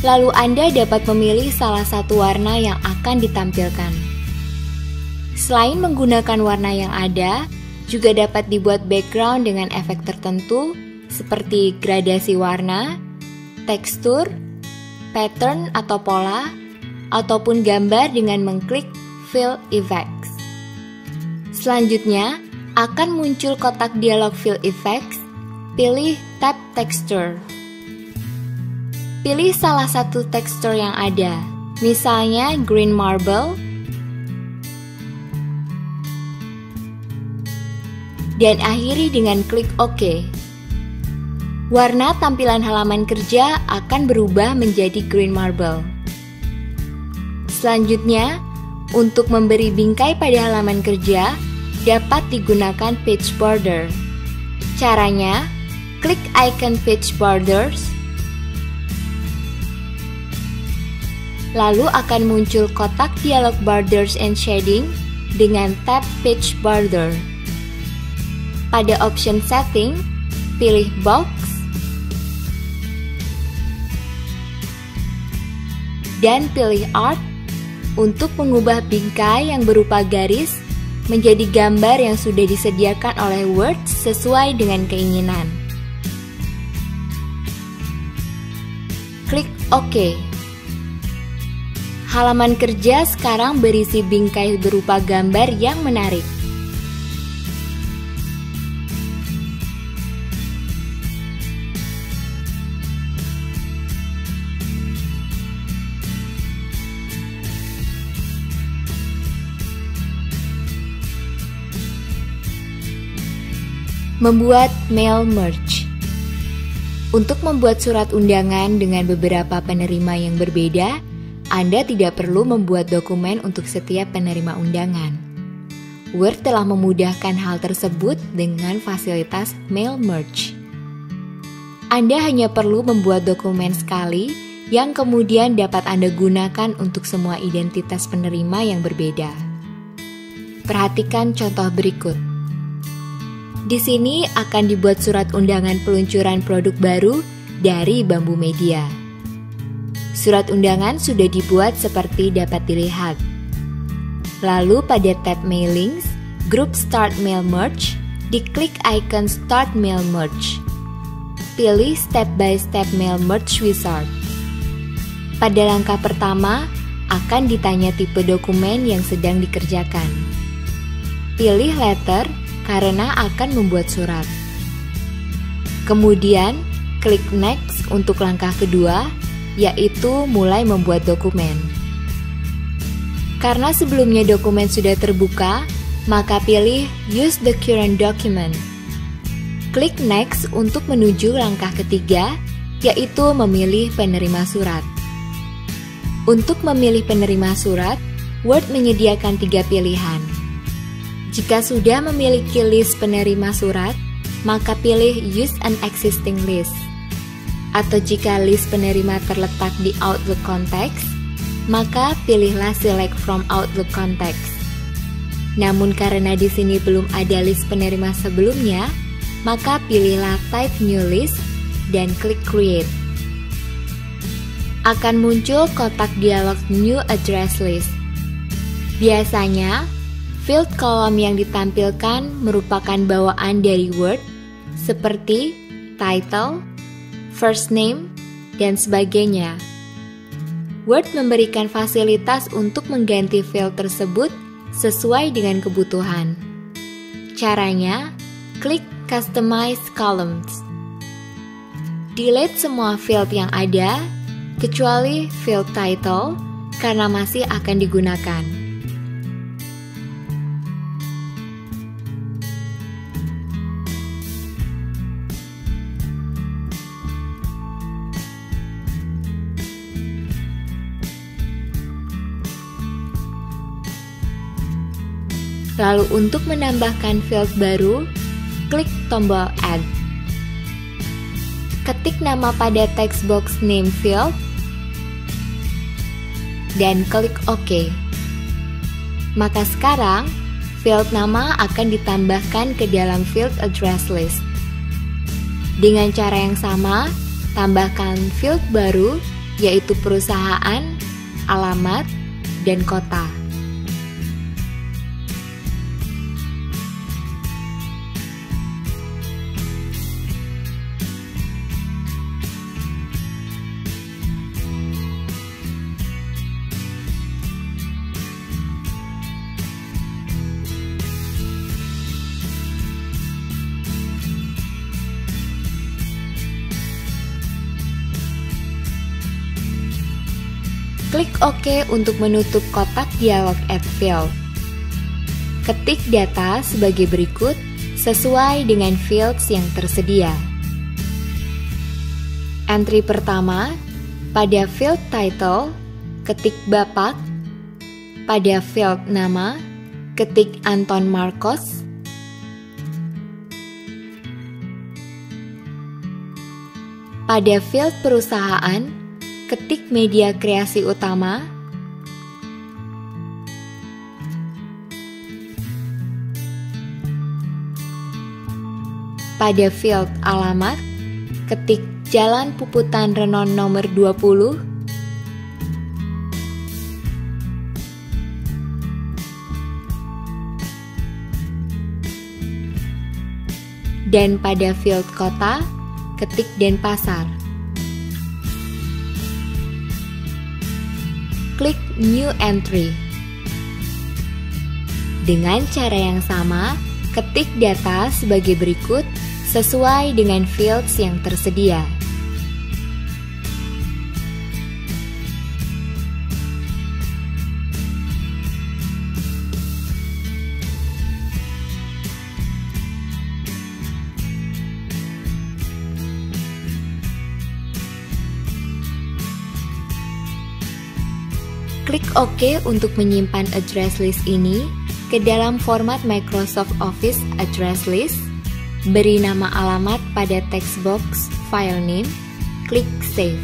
lalu Anda dapat memilih salah satu warna yang akan ditampilkan. Selain menggunakan warna yang ada, juga dapat dibuat background dengan efek tertentu seperti gradasi warna, tekstur, pattern atau pola, ataupun gambar dengan mengklik Fill Effects. Selanjutnya, akan muncul kotak dialog Fill Effects, pilih tab Texture. Pilih salah satu tekstur yang ada, misalnya green marble, dan akhiri dengan klik OK. Warna tampilan halaman kerja akan berubah menjadi green marble. Selanjutnya, untuk memberi bingkai pada halaman kerja, dapat digunakan page border. Caranya, klik icon page borders, lalu akan muncul kotak dialog Borders and Shading dengan tab Page Border. Pada option Setting, pilih Box, dan pilih Art untuk mengubah bingkai yang berupa garis menjadi gambar yang sudah disediakan oleh Word sesuai dengan keinginan. Klik OK. Halaman kerja sekarang berisi bingkai berupa gambar yang menarik. Membuat mail merge. Untuk membuat surat undangan dengan beberapa penerima yang berbeda, Anda tidak perlu membuat dokumen untuk setiap penerima undangan. Word telah memudahkan hal tersebut dengan fasilitas mail merge. Anda hanya perlu membuat dokumen sekali yang kemudian dapat Anda gunakan untuk semua identitas penerima yang berbeda. Perhatikan contoh berikut. Di sini akan dibuat surat undangan peluncuran produk baru dari Bambu Media. Surat undangan sudah dibuat seperti dapat dilihat. Lalu pada tab Mailings, grup Start Mail Merge, diklik icon Start Mail Merge. Pilih Step by Step Mail Merge Wizard. Pada langkah pertama, akan ditanya tipe dokumen yang sedang dikerjakan. Pilih letter karena akan membuat surat. Kemudian, klik Next untuk langkah kedua, yaitu mulai membuat dokumen. Karena sebelumnya dokumen sudah terbuka, maka pilih Use the current document. Klik Next untuk menuju langkah ketiga, yaitu memilih penerima surat. Untuk memilih penerima surat, Word menyediakan 3 pilihan. Jika sudah memiliki list penerima surat, maka pilih Use an existing list. Atau jika list penerima terletak di Outlook Contacts, maka pilihlah Select from Outlook Contacts. Namun karena di sini belum ada list penerima sebelumnya, maka pilihlah Type New List dan klik Create. Akan muncul kotak dialog New Address List. Biasanya, field kolom yang ditampilkan merupakan bawaan dari Word seperti title, first name, dan sebagainya. Word memberikan fasilitas untuk mengganti field tersebut sesuai dengan kebutuhan. Caranya, klik Customize Columns. Delete semua field yang ada, kecuali field title, karena masih akan digunakan. Lalu untuk menambahkan field baru, klik tombol Add. Ketik nama pada text box Name field, dan klik OK. Maka sekarang, field nama akan ditambahkan ke dalam field address list. Dengan cara yang sama, tambahkan field baru, yaitu perusahaan, alamat, dan kota. Klik OK untuk menutup kotak dialog Add Field. Ketik data sebagai berikut sesuai dengan fields yang tersedia. Entry pertama, pada field title, ketik Bapak. Pada field nama, ketik Anton Marcos. Pada field perusahaan, ketik media kreasi utama. Pada field alamat, ketik Jalan Puputan Renon nomor 20. Dan pada field kota, ketik Denpasar. klik New Entry. Dengan cara yang sama, ketik data sebagai berikut sesuai dengan fields yang tersedia. Klik OK untuk menyimpan address list ini ke dalam format Microsoft Office Address List. Beri nama alamat pada text box File Name, klik Save.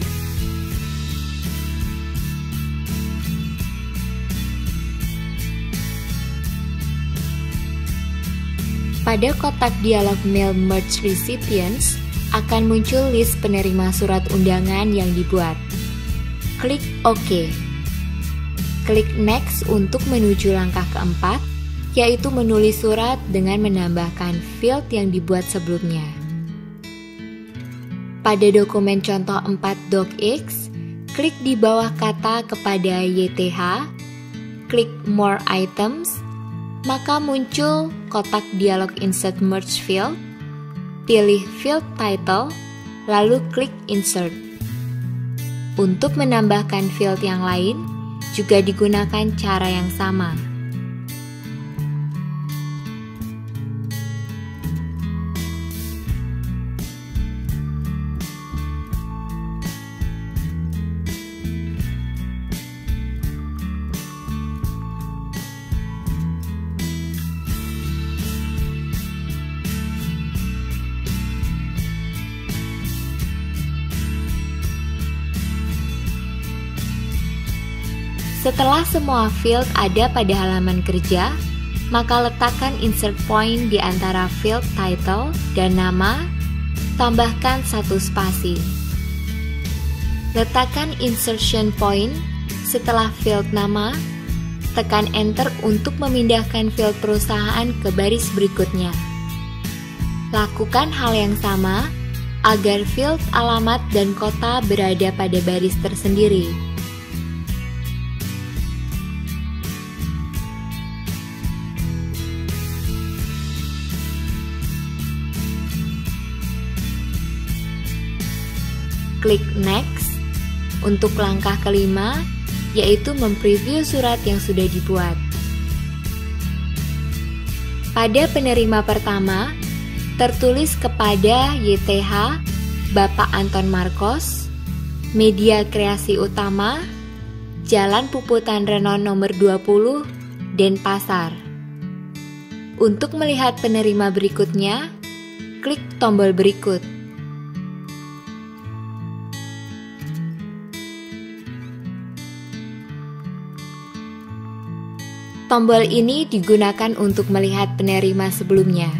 Pada kotak dialog Mail Merge Recipients akan muncul list penerima surat undangan yang dibuat. Klik OK. Klik Next untuk menuju langkah keempat, yaitu menulis surat dengan menambahkan field yang dibuat sebelumnya. Pada dokumen contoh 4 docx, klik di bawah kata kepada YTH, klik More Items, maka muncul kotak dialog Insert Merge Field, pilih Field Title, lalu klik Insert. Untuk menambahkan field yang lain, juga digunakan cara yang sama. Setelah semua field ada pada halaman kerja, maka letakkan insert point di antara field title dan nama, tambahkan 1 spasi. Letakkan insertion point setelah field nama, tekan enter untuk memindahkan field perusahaan ke baris berikutnya. Lakukan hal yang sama agar field alamat dan kota berada pada baris tersendiri. Klik Next untuk langkah kelima, yaitu mempreview surat yang sudah dibuat. Pada penerima pertama, tertulis kepada YTH, Bapak Anton Marcos, Media Kreasi Utama, Jalan Puputan Renon nomor 20, Denpasar. Untuk melihat penerima berikutnya, klik tombol berikut. Tombol ini digunakan untuk melihat penerima sebelumnya.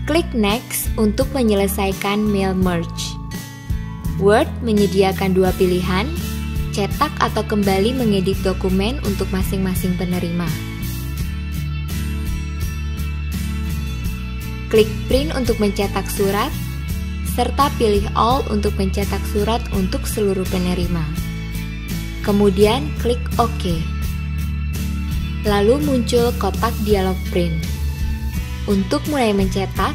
Klik Next untuk menyelesaikan mail merge. Word menyediakan 2 pilihan, cetak atau kembali mengedit dokumen untuk masing-masing penerima. Klik Print untuk mencetak surat, serta pilih All untuk mencetak surat untuk seluruh penerima. Kemudian klik OK. Lalu muncul kotak dialog Print. Untuk mulai mencetak,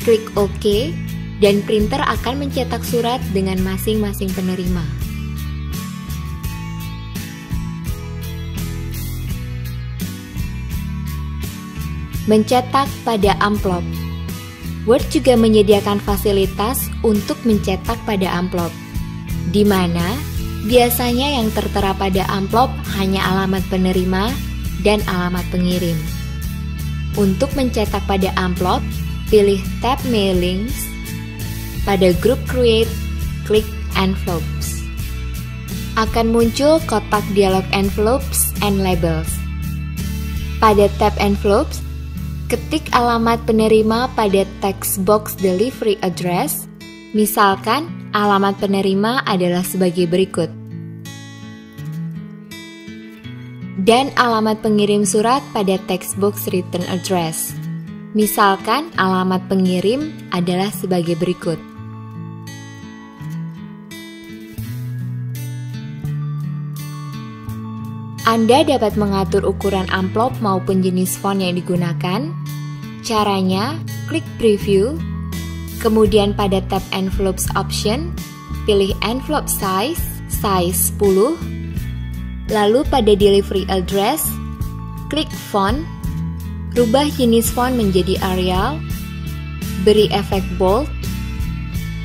klik OK dan printer akan mencetak surat dengan masing-masing penerima. Mencetak pada amplop. Word juga menyediakan fasilitas untuk mencetak pada amplop, di mana biasanya yang tertera pada amplop hanya alamat penerima dan alamat pengirim. Untuk mencetak pada amplop, pilih tab Mailings. Pada grup Create, klik Envelopes. Akan muncul kotak dialog Envelopes and Labels. Pada tab Envelopes, ketik alamat penerima pada text box Delivery Address, misalkan alamat penerima adalah sebagai berikut. dan alamat pengirim surat pada text box return address. Misalkan alamat pengirim adalah sebagai berikut. Anda dapat mengatur ukuran amplop maupun jenis font yang digunakan. Caranya, klik preview, kemudian pada tab envelopes option, pilih envelope size 10, lalu pada delivery address, klik font, rubah jenis font menjadi Arial, beri efek bold,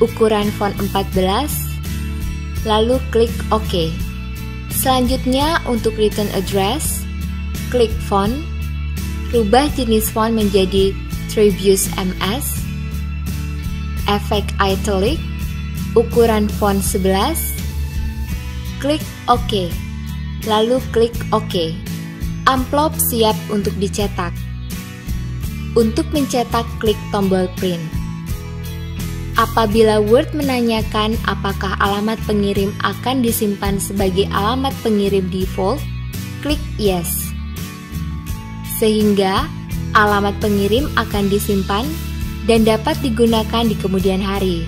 ukuran font 14, lalu klik OK. Selanjutnya untuk return address, klik font, rubah jenis font menjadi Trebius MS, efek italic, ukuran font 11, klik OK, lalu klik OK. Amplop siap untuk dicetak. Untuk mencetak, klik tombol print. Apabila Word menanyakan apakah alamat pengirim akan disimpan sebagai alamat pengirim default, klik Yes. Sehingga alamat pengirim akan disimpan dan dapat digunakan di kemudian hari.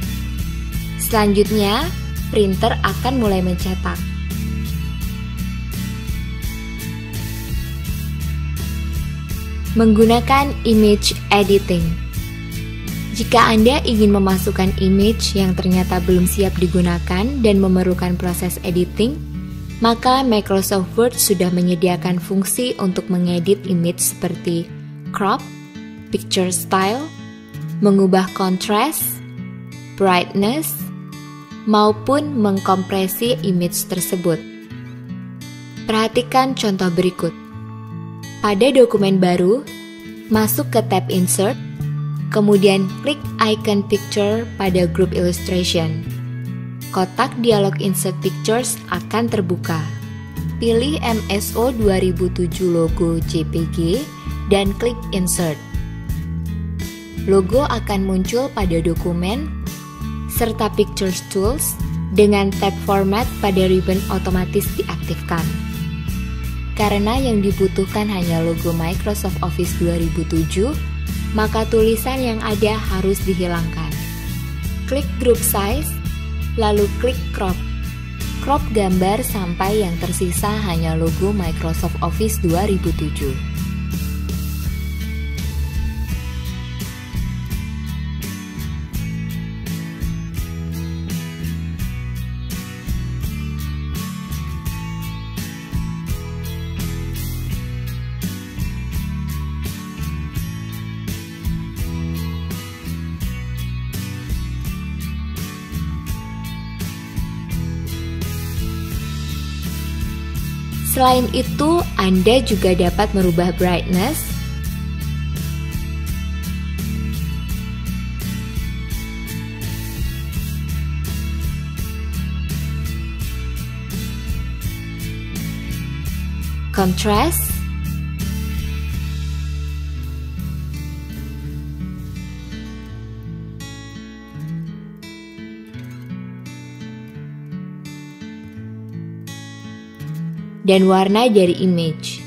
Selanjutnya, printer akan mulai mencetak. Menggunakan image editing. Jika Anda ingin memasukkan image yang ternyata belum siap digunakan dan memerlukan proses editing, maka Microsoft Word sudah menyediakan fungsi untuk mengedit image seperti crop, picture style, mengubah contrast, brightness, maupun mengkompresi image tersebut. Perhatikan contoh berikut. Pada dokumen baru, masuk ke tab Insert, kemudian klik icon picture pada Group Illustration. Kotak dialog Insert Pictures akan terbuka. Pilih MSO 2007 logo JPG dan klik Insert. Logo akan muncul pada dokumen serta Pictures Tools dengan tab Format pada ribbon otomatis diaktifkan. Karena yang dibutuhkan hanya logo Microsoft Office 2007, maka tulisan yang ada harus dihilangkan. Klik Group Size, lalu klik Crop. Crop gambar sampai yang tersisa hanya logo Microsoft Office 2007. Selain itu, Anda juga dapat merubah brightness, contrast, dan warna dari image.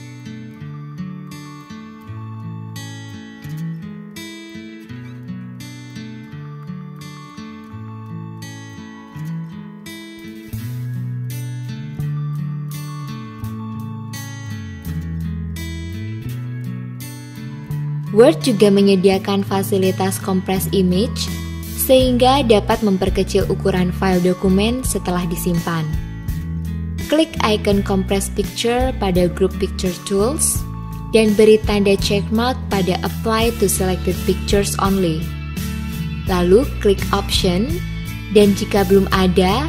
Word juga menyediakan fasilitas compress image sehingga dapat memperkecil ukuran file dokumen setelah disimpan. Klik icon Compress Picture pada Group Picture Tools dan beri tanda checkmark pada Apply to Selected Pictures Only. Lalu klik Option dan jika belum ada,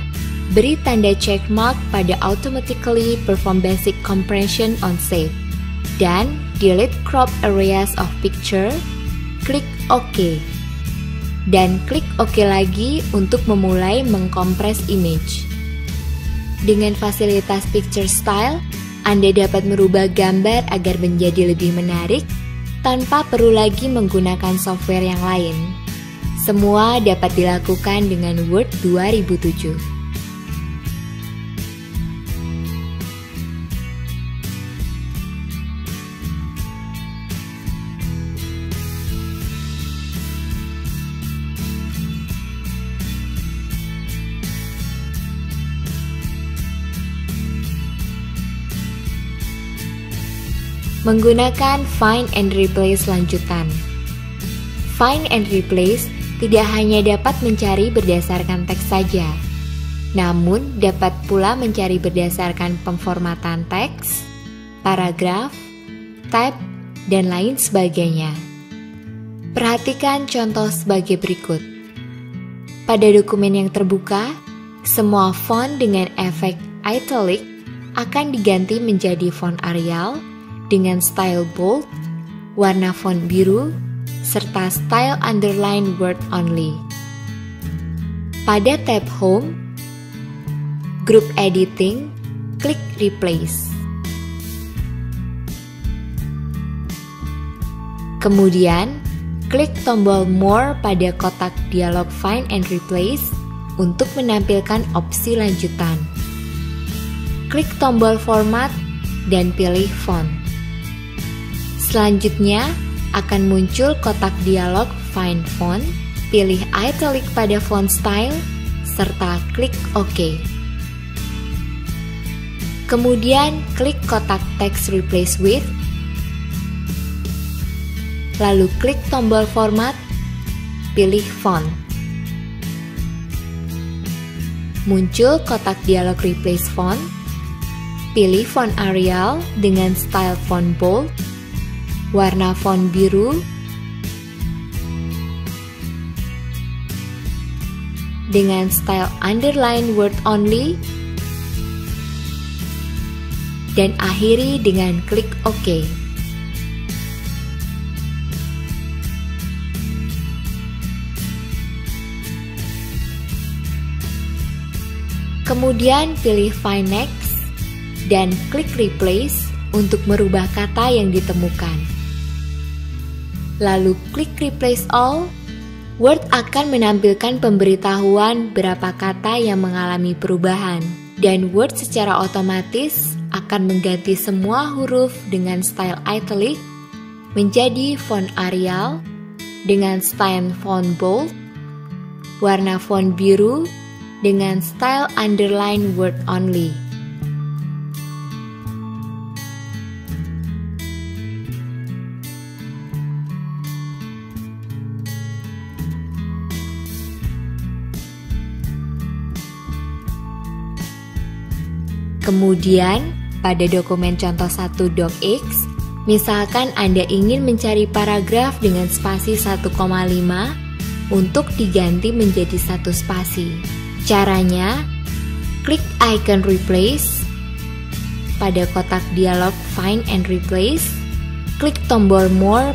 beri tanda checkmark pada Automatically Perform Basic Compression on Save dan Delete Crop Areas of Picture, klik OK. Dan klik OK lagi untuk memulai mengkompres image. Dengan fasilitas Picture Style, Anda dapat merubah gambar agar menjadi lebih menarik tanpa perlu lagi menggunakan software yang lain. Semua dapat dilakukan dengan Word 2007. menggunakan Find and Replace lanjutan. Find and Replace tidak hanya dapat mencari berdasarkan teks saja, namun dapat pula mencari berdasarkan pemformatan teks, paragraf, tab, dan lain sebagainya. Perhatikan contoh sebagai berikut. Pada dokumen yang terbuka, semua font dengan efek italic akan diganti menjadi font Arial dengan style bold, warna font biru, serta style underline word only. Pada tab Home, Group Editing, klik Replace. Kemudian, klik tombol More pada kotak dialog Find and Replace untuk menampilkan opsi lanjutan. Klik tombol Format dan pilih Font. Selanjutnya, akan muncul kotak dialog Find Font, pilih Italic pada Font Style, serta klik OK. Kemudian, klik kotak Text Replace With, lalu klik tombol Format, pilih Font. Muncul kotak dialog Replace Font, pilih Font Arial dengan style font bold, warna font biru, dengan style underline word only, dan akhiri dengan klik OK. Kemudian pilih Find Next dan klik Replace untuk merubah kata yang ditemukan. Lalu klik Replace All, Word akan menampilkan pemberitahuan berapa kata yang mengalami perubahan, dan Word secara otomatis akan mengganti semua huruf dengan style italic menjadi font Arial dengan style font bold, warna font biru dengan style underline word only. Kemudian, pada dokumen contoh 1 docx, misalkan Anda ingin mencari paragraf dengan spasi 1,5 untuk diganti menjadi 1 spasi. Caranya, klik icon Replace pada kotak dialog Find and Replace, klik tombol More,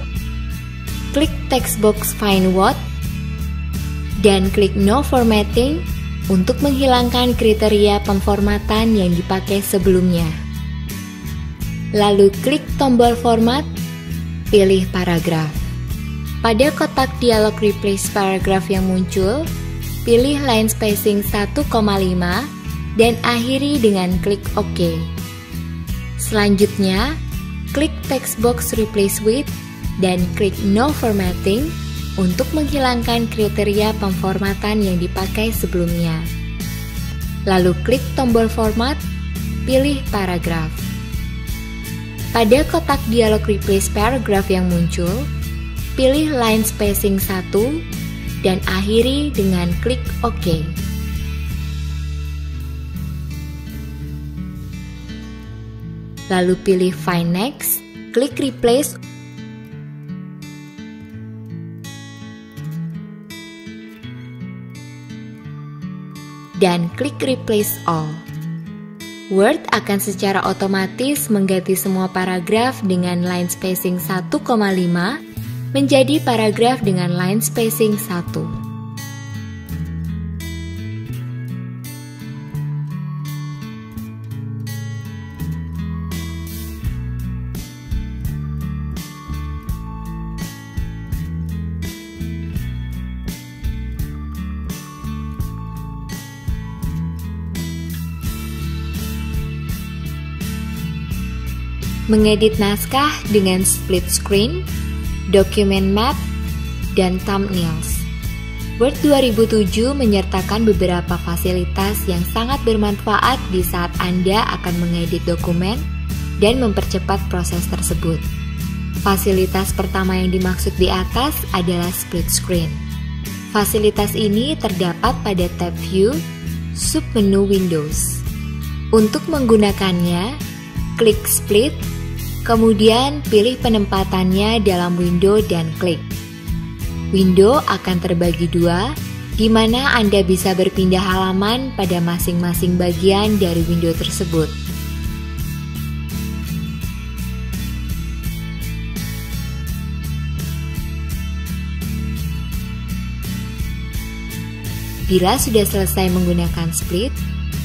klik text box Find What, dan klik No Formatting untuk menghilangkan kriteria pemformatan yang dipakai sebelumnya. Lalu klik tombol Format, pilih Paragraf. Pada kotak dialog Replace Paragraph yang muncul, pilih line spacing 1,5 dan akhiri dengan klik OK. Selanjutnya, klik text box Replace With dan klik No Formatting untuk menghilangkan kriteria pemformatan yang dipakai sebelumnya. Lalu klik tombol Format, pilih Paragraf. Pada kotak dialog Replace Paragraph yang muncul, pilih line spacing 1 dan akhiri dengan klik OK. Lalu pilih Find Next, klik Replace, dan klik Replace All. Word akan secara otomatis mengganti semua paragraf dengan line spacing 1,5 menjadi paragraf dengan line spacing 1. Mengedit naskah dengan split screen, document map, dan thumbnails. Word 2007 menyertakan beberapa fasilitas yang sangat bermanfaat di saat Anda akan mengedit dokumen, dan mempercepat proses tersebut. Fasilitas pertama yang dimaksud di atas adalah split screen. Fasilitas ini terdapat pada tab View, submenu Windows. Untuk menggunakannya, klik Split, kemudian pilih penempatannya dalam window dan klik. Window akan terbagi dua, di mana Anda bisa berpindah halaman pada masing-masing bagian dari window tersebut. Bila sudah selesai menggunakan split,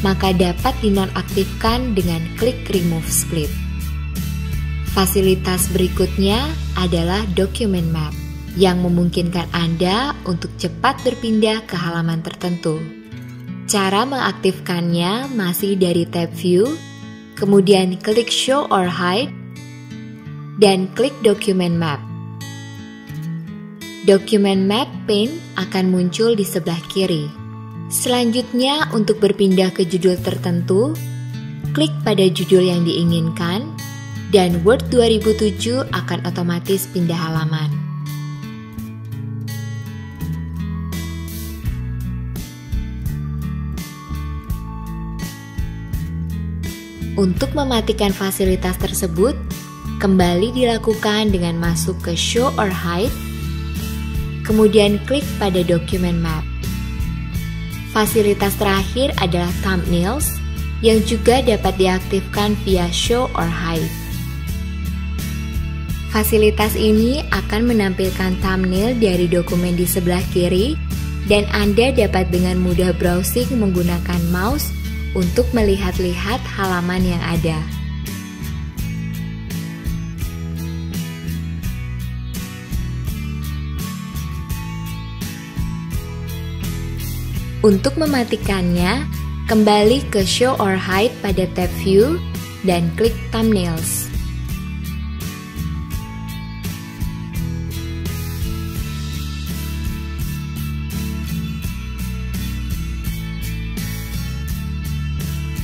maka dapat dinonaktifkan dengan klik Remove Split. Fasilitas berikutnya adalah Document Map, yang memungkinkan Anda untuk cepat berpindah ke halaman tertentu. Cara mengaktifkannya masih dari tab View, kemudian klik Show or Hide, dan klik Document Map. Document Map pane akan muncul di sebelah kiri. Selanjutnya, untuk berpindah ke judul tertentu, klik pada judul yang diinginkan, dan Word 2007 akan otomatis pindah halaman. Untuk mematikan fasilitas tersebut, kembali dilakukan dengan masuk ke Show or Hide, kemudian klik pada Document Map. Fasilitas terakhir adalah Thumbnails, yang juga dapat diaktifkan via Show or Hide. Fasilitas ini akan menampilkan thumbnail dari dokumen di sebelah kiri, dan Anda dapat dengan mudah browsing menggunakan mouse untuk melihat-lihat halaman yang ada. Untuk mematikannya, kembali ke Show or Hide pada tab View dan klik Thumbnails.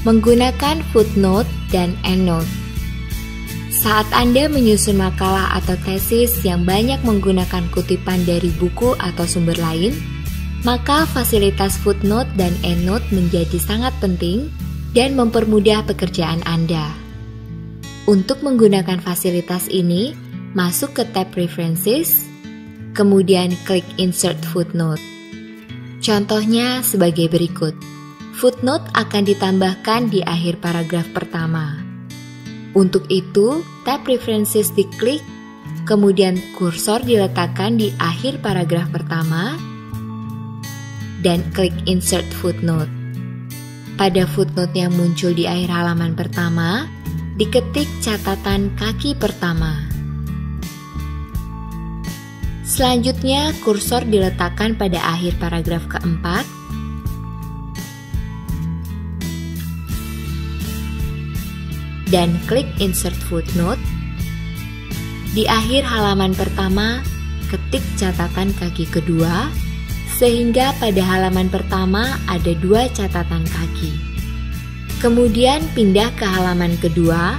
Menggunakan footnote dan endnote. Saat Anda menyusun makalah atau tesis yang banyak menggunakan kutipan dari buku atau sumber lain, maka fasilitas footnote dan endnote menjadi sangat penting dan mempermudah pekerjaan Anda. Untuk menggunakan fasilitas ini, masuk ke tab Preferences, kemudian klik Insert Footnote. Contohnya sebagai berikut. Footnote akan ditambahkan di akhir paragraf pertama. Untuk itu, tab Preferences diklik, kemudian kursor diletakkan di akhir paragraf pertama, dan klik Insert Footnote. Pada footnote yang muncul di akhir halaman pertama, diketik catatan kaki pertama. Selanjutnya, kursor diletakkan pada akhir paragraf keempat, dan klik Insert Footnote. Di akhir halaman pertama, ketik catatan kaki kedua, sehingga pada halaman pertama ada 2 catatan kaki. Kemudian pindah ke halaman kedua,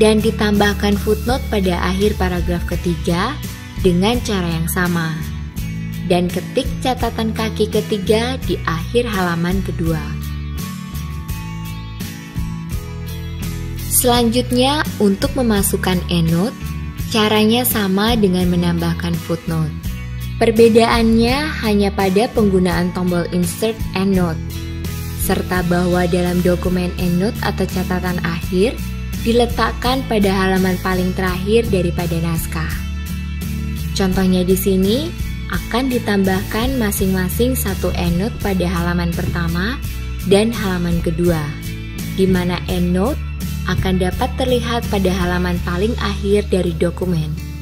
dan ditambahkan footnote pada akhir paragraf ketiga dengan cara yang sama. Dan ketik catatan kaki ketiga di akhir halaman kedua. Selanjutnya, untuk memasukkan endnote, caranya sama dengan menambahkan footnote. Perbedaannya hanya pada penggunaan tombol Insert Endnote, serta bahwa dalam dokumen endnote atau catatan akhir diletakkan pada halaman paling terakhir daripada naskah. Contohnya di sini akan ditambahkan masing-masing satu endnote pada halaman pertama dan halaman kedua, di mana endnote akan dapat terlihat pada halaman paling akhir dari dokumen.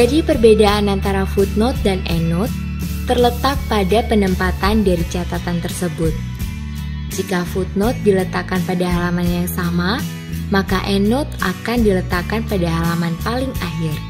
Jadi perbedaan antara footnote dan endnote terletak pada penempatan dari catatan tersebut. Jika footnote diletakkan pada halaman yang sama, maka endnote akan diletakkan pada halaman paling akhir.